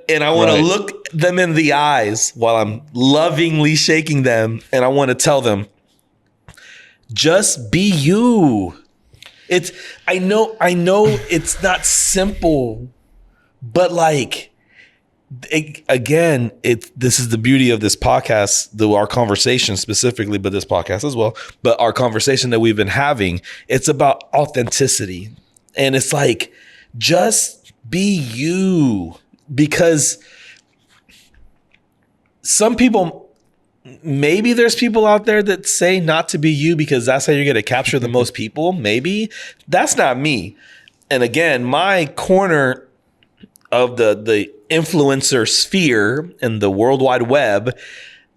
[SPEAKER 2] And I want to look them in the eyes while I'm lovingly shaking them. And I want to tell them, just be you. I know it's not simple, but like, this is the beauty of this podcast, our conversation specifically, but this podcast as well, but our conversation that we've been having, it's about authenticity. And it's like, just be you, because some people, maybe there's people out there that say not to be you because that's how you're going to capture the most people. Maybe that's not me. And again, my corner of the influencer sphere and the World Wide Web,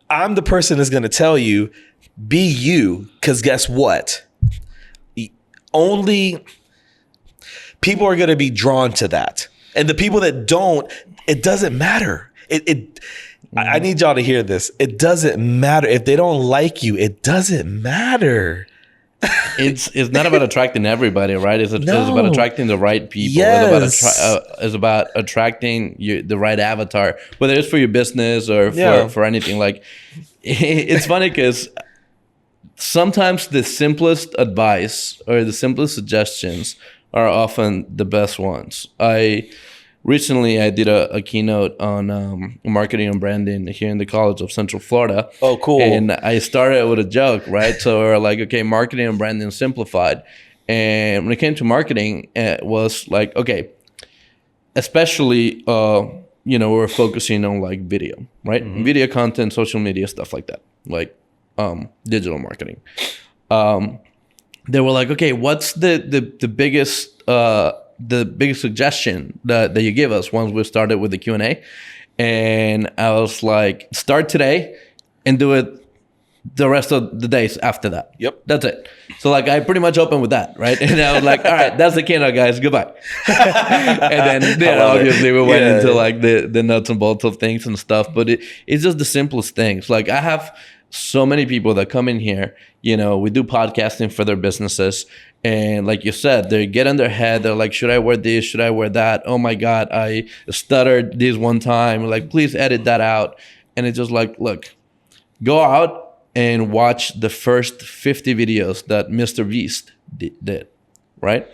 [SPEAKER 2] I'm the person that's going to tell you, be you. Because guess what? Only people are going to be drawn to that. And the people that don't, it doesn't matter. I need y'all to hear this. It doesn't matter. If they don't like you, it doesn't matter.
[SPEAKER 1] It's not about attracting everybody, right? It's about attracting the right people.
[SPEAKER 2] Yes.
[SPEAKER 1] It's about attracting the right avatar, whether it's for your business or for anything. Like, it's funny because sometimes the simplest advice or the simplest suggestions are often the best ones. Recently, I did a keynote on marketing and branding here in the College of Central Florida.
[SPEAKER 2] Oh, cool.
[SPEAKER 1] And I started with a joke, right? So we're like, okay, marketing and branding simplified. And when it came to marketing, it was like, okay, especially, we're focusing on like video, right? Mm-hmm. Video content, social media, stuff like that, like digital marketing. They were like, okay, what's the biggest suggestion that you give us once we started with the Q&A? And I was like, start today and do it the rest of the days after that.
[SPEAKER 2] Yep.
[SPEAKER 1] That's it. So like, I pretty much opened with that, right? And I was like, all right, that's the keynote, guys. Goodbye. And then obviously we went into like the nuts and bolts of things and stuff. But it's just the simplest things. Like, I have so many people that come in here, we do podcasting for their businesses. And like you said, they get in their head. They're like, should I wear this? Should I wear that? Oh my God, I stuttered this one time. Like, please edit that out. And it's just like, look, go out and watch the first 50 videos that Mr. Beast did, right?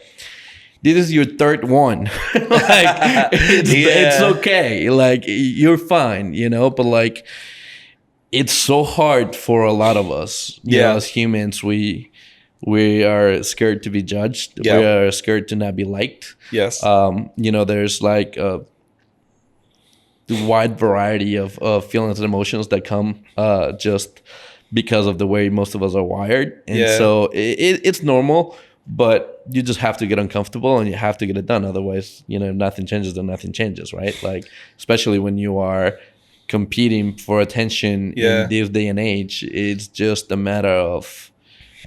[SPEAKER 1] This is your third one. Like, it's okay. Like, you're fine, but like, it's so hard for a lot of us. As humans, we are scared to be judged. We are scared to not be liked.
[SPEAKER 2] Yes.
[SPEAKER 1] There's like a wide variety of feelings and emotions that come just because of the way most of us are wired. And so it's normal, but you just have to get uncomfortable and you have to get it done. Otherwise, nothing changes, then nothing changes, right? Like, especially when you are competing for attention in this day and age, it's just a matter of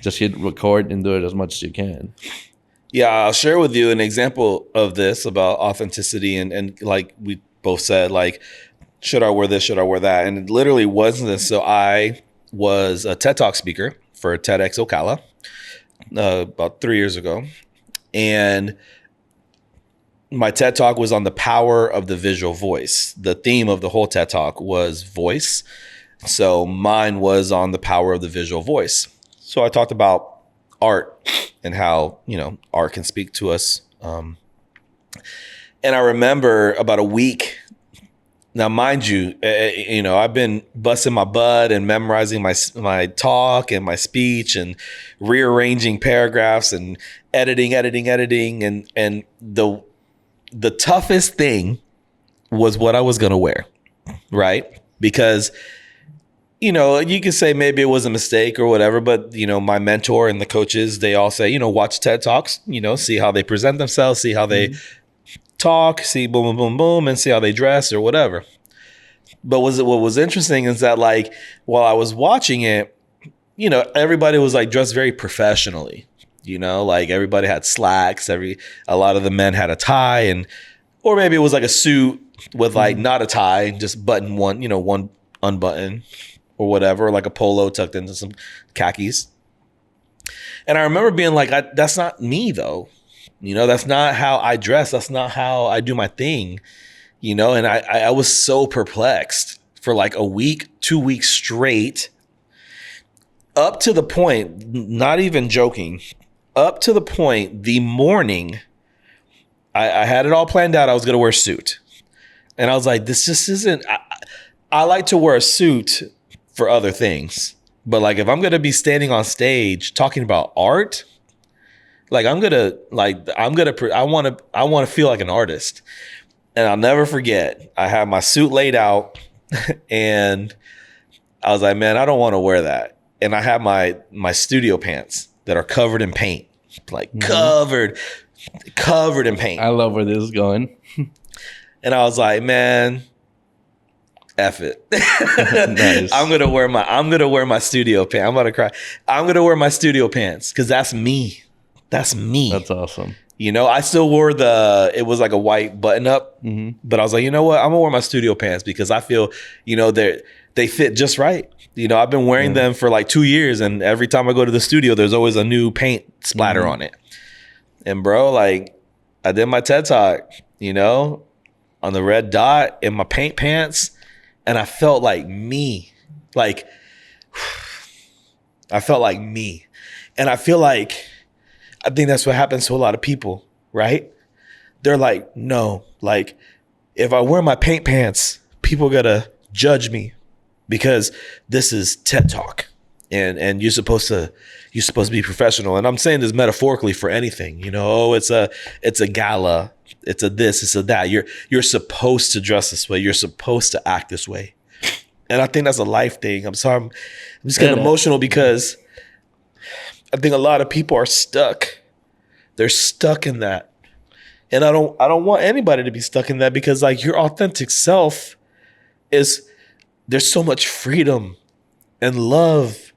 [SPEAKER 1] just hit record and do it as much as you can.
[SPEAKER 2] Yeah, I'll share with you an example of this about authenticity. And like we both said, like, should I wear this? Should I wear that? And it literally wasn't this. So I was a TED Talk speaker for TEDx Ocala about 3 years ago. And my TED Talk was on the power of the visual voice. The theme of the whole TED Talk was voice. So mine was on the power of the visual voice. So I talked about art and how, art can speak to us. And I remember about a week Now, mind you, I've been busting my butt and memorizing my talk and my speech and rearranging paragraphs and editing, and the toughest thing was what I was gonna wear, right? Because you can say maybe it was a mistake or whatever, but my mentor and the coaches, they all say, watch TED Talks, see how they present themselves, see how they talk, see boom, boom, boom, boom, and see how they dress or whatever. But what was interesting is that, like, while I was watching it, everybody was like dressed very professionally. Like everybody had slacks. A lot of the men had a tie, or maybe it was like a suit with like not a tie, just button one unbutton or whatever, like a polo tucked into some khakis. And I remember being like, that's not me though. That's not how I dress. That's not how I do my thing. And I was so perplexed for like a week, 2 weeks straight, up to the point, not even joking, up to the point the morning I had it all planned out. I was going to wear a suit. And I was like, this just isn't, I like to wear a suit for other things. But like, if I'm going to be standing on stage talking about art, like I want to feel like an artist. And I'll never forget, I had my suit laid out and I was like, man, I don't want to wear that. And I have my studio pants that are covered in paint, like covered in paint.
[SPEAKER 1] I love where this is going.
[SPEAKER 2] And I was like, man, F it. Nice. I'm gonna wear my studio pants. I'm about to cry. I'm gonna wear my studio pants because that's me. That's me.
[SPEAKER 1] That's awesome.
[SPEAKER 2] I still wore it was like a white button up, but I was like, you know what? I'm gonna wear my studio pants because I feel, they fit just right. I've been wearing them for like 2 years, and every time I go to the studio, there's always a new paint splatter on it. And bro, like I did my TED Talk, on the red dot in my paint pants, and I felt like me. Like I felt like me. And I think that's what happens to a lot of people, right? They're like, no, like if I wear my paint pants, people are gonna judge me because this is TED Talk and you're supposed to be professional. And I'm saying this metaphorically for anything, it's a gala, it's a this, it's a that. You're supposed to dress this way. You're supposed to act this way. And I think that's a life thing. I'm sorry. I'm just getting emotional because I think a lot of people are stuck. They're stuck in that. And I don't want anybody to be stuck in that because like your authentic self there's so much freedom and love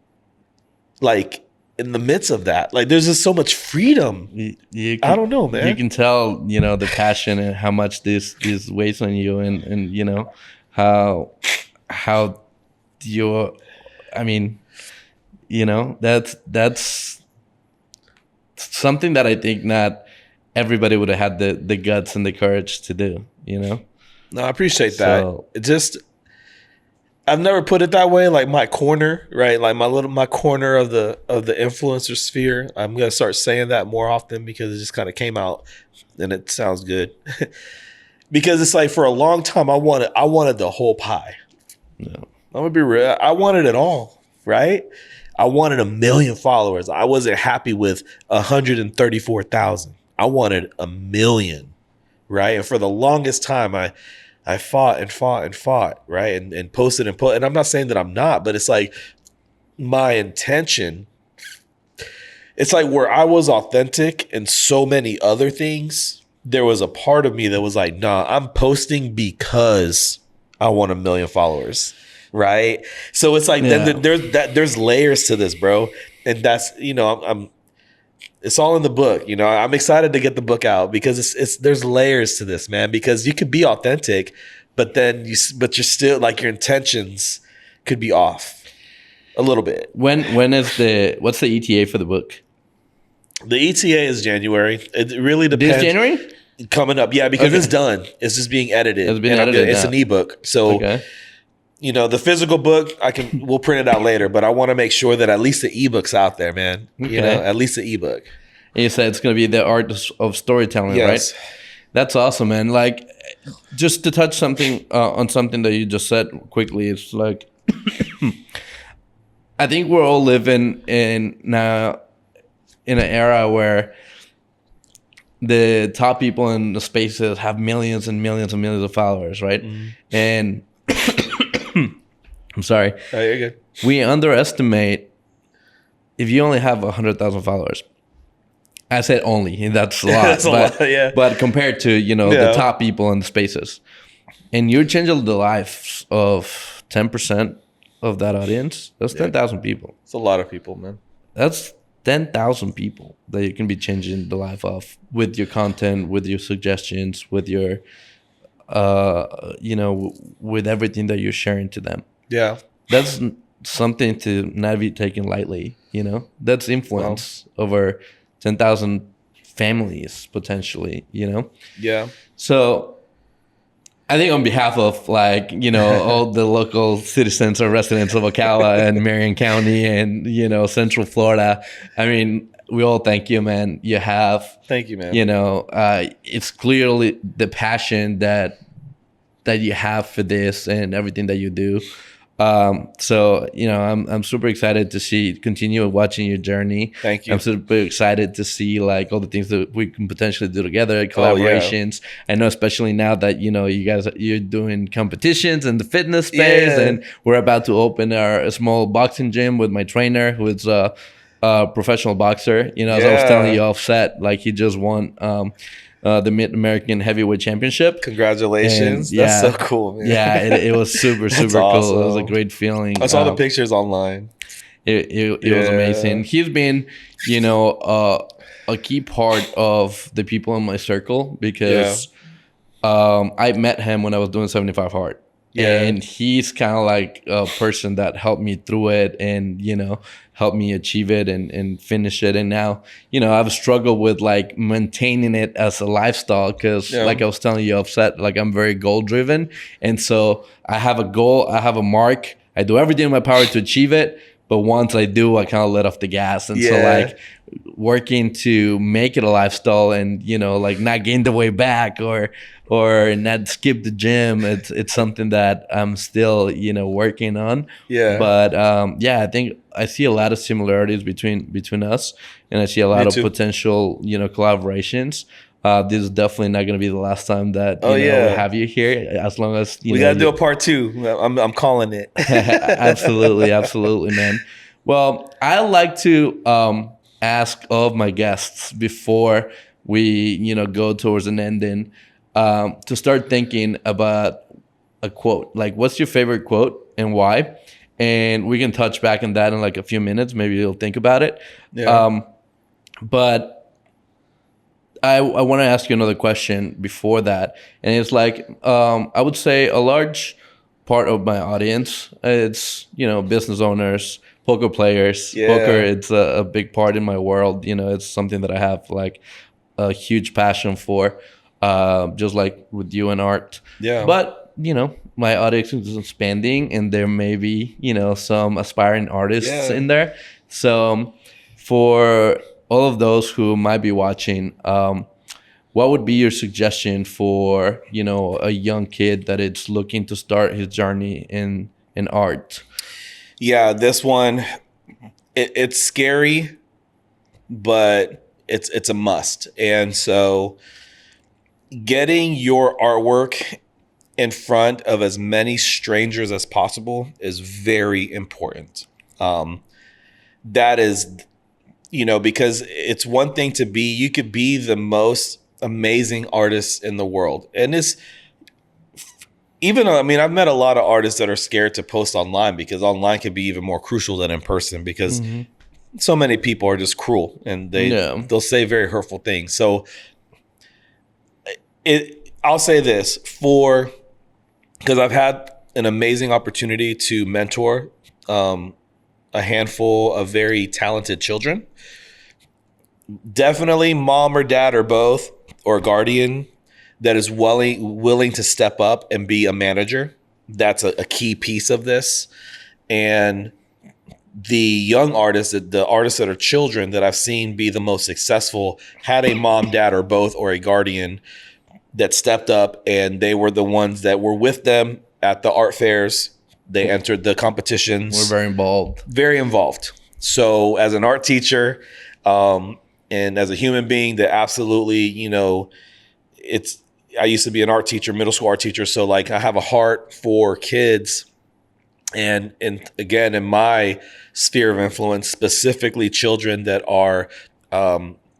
[SPEAKER 2] like in the midst of that. Like there's just so much freedom. I don't know, man.
[SPEAKER 1] You can tell, the passion and how much this weighs on you and how you're, that's something that I think not everybody would have had the guts and the courage to do, No,
[SPEAKER 2] I appreciate that. It just, I've never put it that way. Like my corner, right? Like my corner of the influencer sphere. I'm going to start saying that more often because it just kind of came out and it sounds good. Because it's like for a long time, I wanted the whole pie. No. I'm gonna be real. I wanted it all, right? I wanted 1 million followers. I wasn't happy with 134,000. I wanted 1 million, right? And for the longest time, I fought and fought and fought, right? And posted and put. And I'm not saying that I'm not, but it's like my intention. It's like where I was authentic in so many other things. There was a part of me that was like, nah, I'm posting because I want 1 million followers. Right. So it's like, then there's layers to this, bro. And that's, it's all in the book. I'm excited to get the book out because there's layers to this, man, because you could be authentic, but you're still like your intentions could be off a little bit.
[SPEAKER 1] What's the ETA for the book?
[SPEAKER 2] The ETA is January. It really depends.
[SPEAKER 1] This January?
[SPEAKER 2] Coming up. Yeah, because it's done. It's just being edited. It's an ebook. So, the physical book, we'll print it out later, but I want to make sure that at least the ebook's out there, man. Okay. At least the ebook.
[SPEAKER 1] And you said it's going to be the art of storytelling, right? That's awesome, man. Like, just to touch something on something that you just said quickly, it's like I think we're all living in now in an era where the top people in the spaces have millions and millions and millions of followers, right? And I'm sorry,
[SPEAKER 2] Oh, you're good.
[SPEAKER 1] we underestimate if you only have 100,000 followers. I said only, and that's a lot.
[SPEAKER 2] That's a lot, yeah.
[SPEAKER 1] But compared to, the top people in the spaces, and you're changing the lives of 10% of that audience, that's 10,000 people.
[SPEAKER 2] It's a lot of people, man.
[SPEAKER 1] That's 10,000 people that you can be changing the life of with your content, with your suggestions, with your, with everything that you're sharing to them.
[SPEAKER 2] Yeah.
[SPEAKER 1] That's something to not be taken lightly, That's influence over 10,000 families potentially,
[SPEAKER 2] Yeah.
[SPEAKER 1] So I think on behalf of all the local citizens or residents of Ocala and Marion County and, Central Florida, I mean, we all thank you, man. You have,
[SPEAKER 2] Thank you, man.
[SPEAKER 1] It's clearly the passion that you have for this and everything that you do. So I'm super excited to continue watching your journey.
[SPEAKER 2] Thank you.
[SPEAKER 1] I'm super excited to see all the things that we can potentially do together, collaborations. I know, especially now that you're doing competitions in the fitness space, and we're about to open a small boxing gym with my trainer, who is a professional boxer. As I was telling you offset, he just won the Mid-American Heavyweight Championship.
[SPEAKER 2] Congratulations.
[SPEAKER 1] And,
[SPEAKER 2] that's so cool, man.
[SPEAKER 1] Yeah, it was super cool.
[SPEAKER 2] Awesome.
[SPEAKER 1] It was a great feeling.
[SPEAKER 2] I saw the pictures online.
[SPEAKER 1] It was amazing. He's been, a key part of the people in my circle because I met him when I was doing 75 hard. Yeah. And he's kind of like a person that helped me through it and, helped me achieve it and finish it. And now, I've struggled with maintaining it as a lifestyle because like I was telling you offset, I'm very goal driven. And so I have a goal, I have a mark, I do everything in my power to achieve it. But once I do, I kind of let off the gas. And so working to make it a lifestyle and, not gain the way back or not skip the gym. It's something that I'm still, working on. Yeah. But I think I see a lot of similarities between us, and I see a lot of potential, collaborations. This is definitely not going to be the last time that we have you here. As long as
[SPEAKER 2] we got to do a part 2. I'm calling it.
[SPEAKER 1] Absolutely, man. Well, I like to ask all of my guests before we go towards an ending to start thinking about a quote. What's your favorite quote and why? And we can touch back on that in a few minutes. Maybe you'll think about it. Yeah. But I want to ask you another question before that. And it's I would say a large part of my audience, it's, business owners, poker players. Yeah. Poker, it's a big part in my world. It's something that I have a huge passion for, just like with you and art. Yeah. But, my audience is expanding and there may be, some aspiring artists in there. So for all of those who might be watching, what would be your suggestion for, a young kid that is looking to start his journey in art?
[SPEAKER 2] Yeah, this one, it's scary, but it's a must. And so getting your artwork in front of as many strangers as possible is very important. That is, because it's one thing to be, you could be the most amazing artist in the world. And I've met a lot of artists that are scared to post online because online can be even more crucial than in person because so many people are just cruel and they'll say very hurtful things. So I'll say this because I've had an amazing opportunity to mentor a handful of very talented children. Definitely mom or dad or both or guardian that is willing to step up and be a manager. That's a key piece of this. And the young artists, the artists that are children that I've seen be the most successful, had a mom, dad, or both, or a guardian that stepped up, and they were the ones that were with them at the art fairs. They entered the competitions.
[SPEAKER 1] We're very involved.
[SPEAKER 2] Very involved. So as an art teacher, and as a human being, that absolutely, I used to be an art teacher, middle school art teacher. So like I have a heart for kids, and again, in my sphere of influence, specifically children that are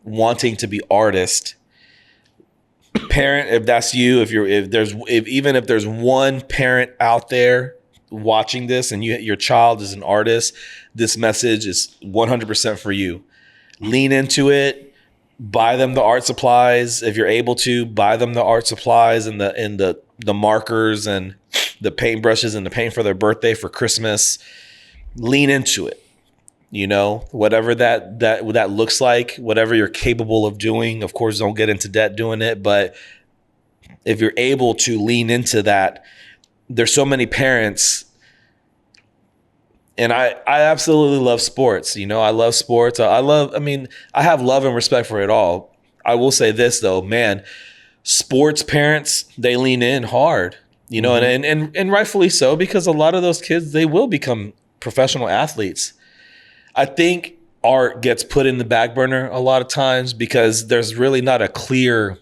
[SPEAKER 2] wanting to be artists. Parent, if that's you, if there's one parent out there watching this and your child is an artist, this message is 100% for you. Lean into it. Buy them the art supplies if you're able to. Buy them the art supplies and the markers and the paintbrushes and the paint for their birthday, for Christmas. Lean into it. Whatever that looks like, whatever you're capable of doing. Of course, don't get into debt doing it, but if you're able to lean into that, there's so many parents. And I absolutely love sports. I love sports. I have love and respect for it all. I will say this though, man, sports parents, they lean in hard, and rightfully so, because a lot of those kids, they will become professional athletes. I think art gets put in the back burner a lot of times because there's really not a clear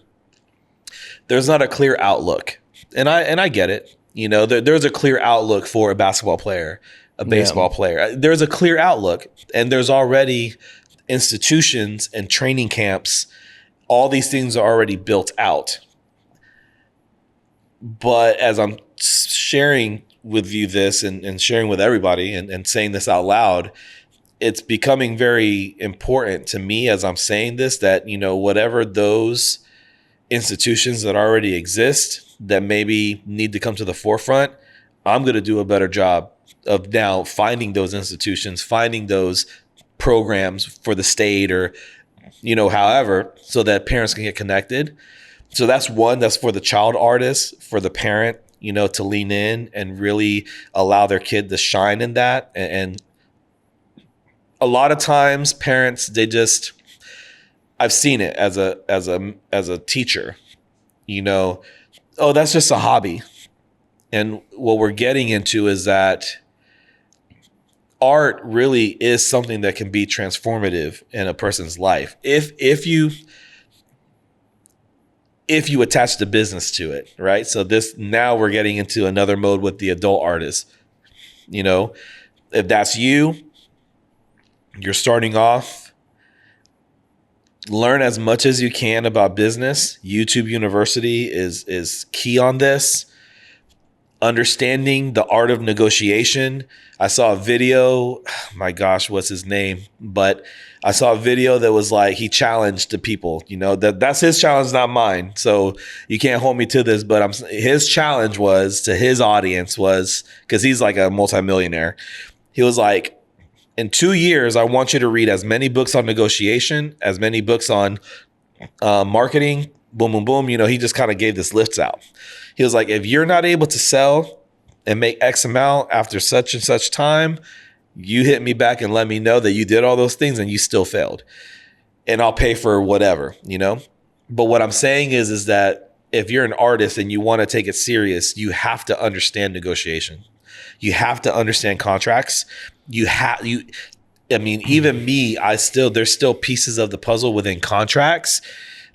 [SPEAKER 2] outlook. And I get it. There's a clear outlook for a basketball player, a baseball player. There's a clear outlook, and there's already institutions and training camps. All these things are already built out. But as I'm sharing with you this and sharing with everybody and saying this out loud, it's becoming very important to me as I'm saying this, that, whatever those institutions that already exist that maybe need to come to the forefront, I'm going to do a better job of now finding those institutions, finding those programs for the state or, however, so that parents can get connected. So that's one, that's for the child artist, for the parent, to lean in and really allow their kid to shine in that. And a lot of times parents, I've seen it as a teacher, oh, that's just a hobby. And what we're getting into is that art really is something that can be transformative in a person's life. If you attach the business to it, right? So now we're getting into another mode with the adult artist. If that's you're starting off, learn as much as you can about business. YouTube University is key on this. Understanding the art of negotiation. I saw a video, my gosh, what's his name? But I saw a video that was like, he challenged the people, that's his challenge, not mine. So you can't hold me to this, but his challenge was to his audience was, because he's like a multimillionaire. He was like, in 2 years, I want you to read as many books on negotiation, as many books on marketing, boom, boom, boom. He just kind of gave this list out. He was like, if you're not able to sell and make X amount after such and such time, you hit me back and let me know that you did all those things and you still failed. And I'll pay for whatever, But what I'm saying is that if you're an artist and you want to take it serious, you have to understand negotiation. You have to understand contracts. Even me, there's still pieces of the puzzle within contracts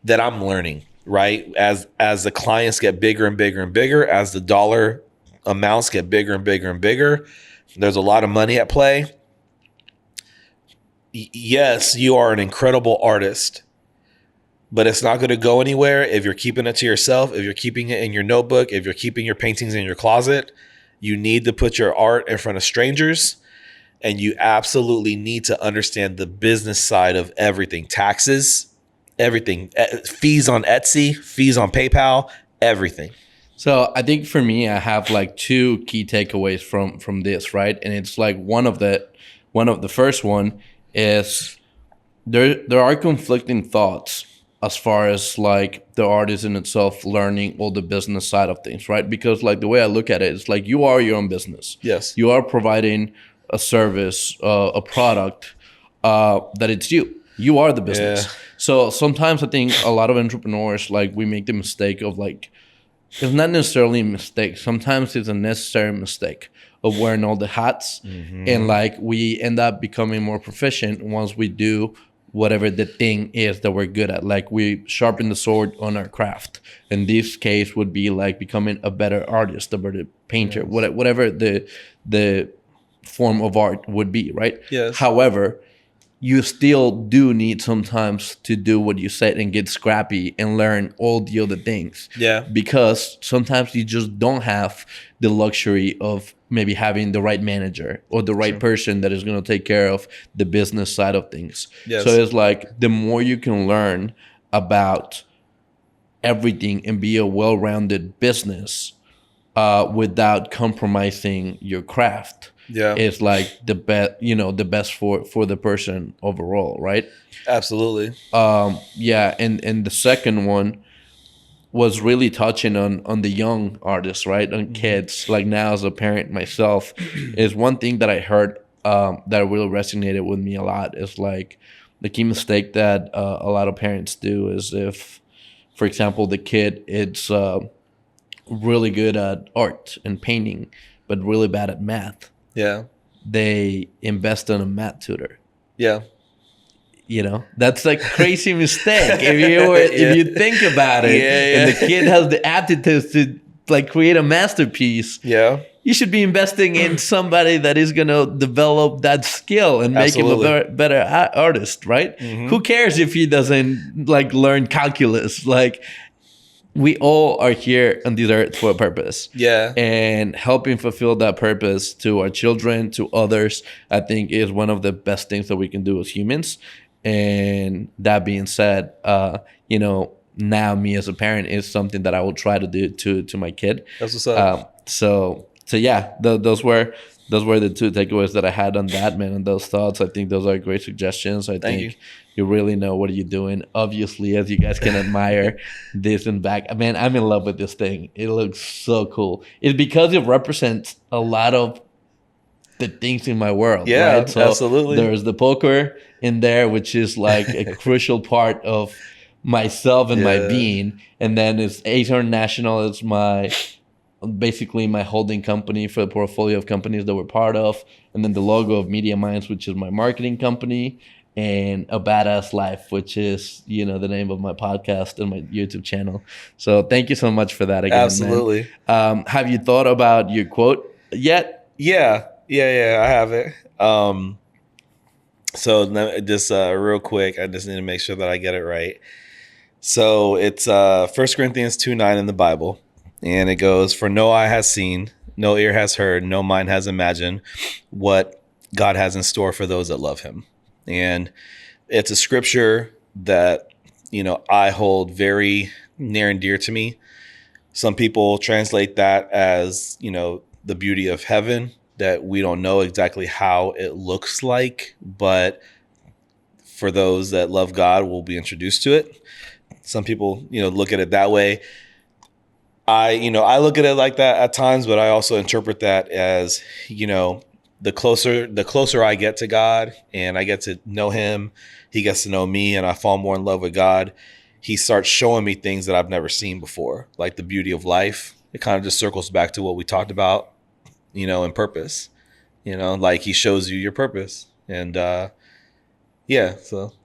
[SPEAKER 2] that I'm learning, right? As the clients get bigger and bigger and bigger, as the dollar amounts get bigger and bigger and bigger, there's a lot of money at play. Yes, you are an incredible artist, but it's not going to go anywhere if you're keeping it to yourself, if you're keeping it in your notebook, if you're keeping your paintings in your closet. You need to put your art in front of strangers, and you absolutely need to understand the business side of everything. Taxes, everything, fees on Etsy, fees on PayPal, everything.
[SPEAKER 1] So I think for me, I have like two key takeaways from this, right? And it's like one of the first one is there are conflicting thoughts as far as like the artist in itself learning all the business side of things, right? Because like the way I look at it, it's like you are your own business.
[SPEAKER 2] Yes.
[SPEAKER 1] You are providing a service, a product that it's you. You are the business.
[SPEAKER 2] Yeah.
[SPEAKER 1] So sometimes I think a lot of entrepreneurs, like, we make the mistake of, like, it's not necessarily a mistake. Sometimes it's a necessary mistake of wearing all the hats. And, like, we end up becoming more proficient once we do whatever the thing is that we're good at. Like, we sharpen the sword on our craft. In this case would be like becoming a better artist, a better painter, whatever the form of art would be, right?
[SPEAKER 2] Yes.
[SPEAKER 1] However, you still do need sometimes to do what you said and get scrappy and learn all the other things.
[SPEAKER 2] Yeah.
[SPEAKER 1] Because sometimes you just don't have the luxury of maybe having the right manager or the right person that is going to take care of the business side of things.
[SPEAKER 2] Yes.
[SPEAKER 1] So it's like the more you can learn about everything and be a well-rounded business without compromising your craft.
[SPEAKER 2] Yeah.
[SPEAKER 1] Is like the best, the best for the person overall, right?
[SPEAKER 2] Absolutely.
[SPEAKER 1] Yeah, and the second one was really touching on the young artists, right? On kids. Like, now as a parent myself, is one thing that I heard that really resonated with me a lot is, like, the key mistake that a lot of parents do is, if, for example, the kid it's really good at art and painting, but really bad at math,
[SPEAKER 2] Yeah.
[SPEAKER 1] they invest in a math tutor.
[SPEAKER 2] Yeah.
[SPEAKER 1] That's like crazy mistake. If you think about it, and the kid has the aptitude to, like, create a masterpiece,
[SPEAKER 2] Yeah.
[SPEAKER 1] you should be investing in somebody that is going to develop that skill and make him a better artist, right? Who cares if he doesn't, like, learn calculus? Like, we all are here on this earth for a purpose.
[SPEAKER 2] Yeah.
[SPEAKER 1] And helping fulfill that purpose to our children, to others, I think is one of the best things that we can do as humans. And that being said, now me as a parent is something that I will try to do to my kid.
[SPEAKER 2] That's what's up.
[SPEAKER 1] So yeah, those were the two takeaways that I had on that, man, and those thoughts. I think those are great suggestions. I think you really know what you're doing. Obviously, as you guys can admire this and back. Man, I'm in love with this thing. It looks so cool. It's because it represents a lot of the things in my world.
[SPEAKER 2] Yeah,
[SPEAKER 1] right? So
[SPEAKER 2] absolutely.
[SPEAKER 1] There's the poker in there, which is like a crucial part of myself and my being. And then it's Ace International. It's basically my holding company for the portfolio of companies that we're part of. And then the logo of Media Minds, which is my marketing company. And AbadAss Life, which is, the name of my podcast and my YouTube channel. So thank you so much for that again,
[SPEAKER 2] Absolutely.
[SPEAKER 1] man. Have you thought about your quote yet?
[SPEAKER 2] Yeah, I have it. So just real quick, I just need to make sure that I get it right. So it's 1 Corinthians 2:9 in the Bible, and it goes, "For no eye has seen, no ear has heard, no mind has imagined what God has in store for those that love him." And it's a scripture that, I hold very near and dear to me. Some people translate that as, the beauty of heaven, that we don't know exactly how it looks like, but for those that love God, we'll be introduced to it. Some people, look at it that way. I look at it like that at times, but I also interpret that as, the closer I get to God and I get to know him, he gets to know me, and I fall more in love with God. He starts showing me things that I've never seen before, like the beauty of life. It kind of just circles back to what we talked about, in purpose, like he shows you your purpose. And so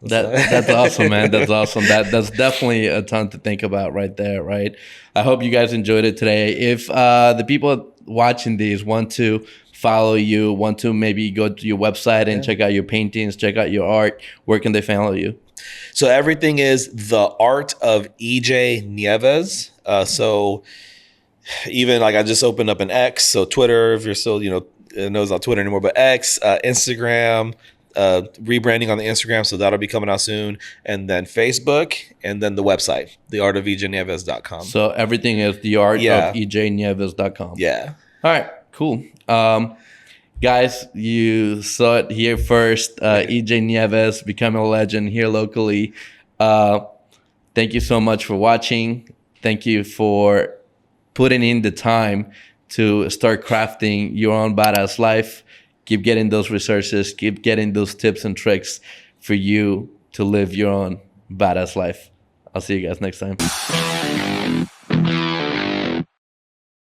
[SPEAKER 1] that's awesome, man. That's awesome. That's definitely a ton to think about right there, right? I hope you guys enjoyed it today. If the people watching these want to follow you, want to maybe go to your website and check out your paintings, check out your art, where can they follow you?
[SPEAKER 2] So everything is The Art of EJ Nieves. So even like I just opened up an X, so Twitter, if you're still, knows on Twitter anymore, but X, Instagram, rebranding on the Instagram, so that'll be coming out soon, and then Facebook, and then the website, theartofejnieves.com.
[SPEAKER 1] So everything is theartofejnieves.com.
[SPEAKER 2] Yeah.
[SPEAKER 1] All right, cool. Guys, you saw it here first. EJ Nieves becoming a legend here locally. Thank you so much for watching. Thank you for putting in the time to start crafting your own badass life. Keep getting those resources. Keep getting those tips and tricks for you to live your own badass life. I'll see you guys next time.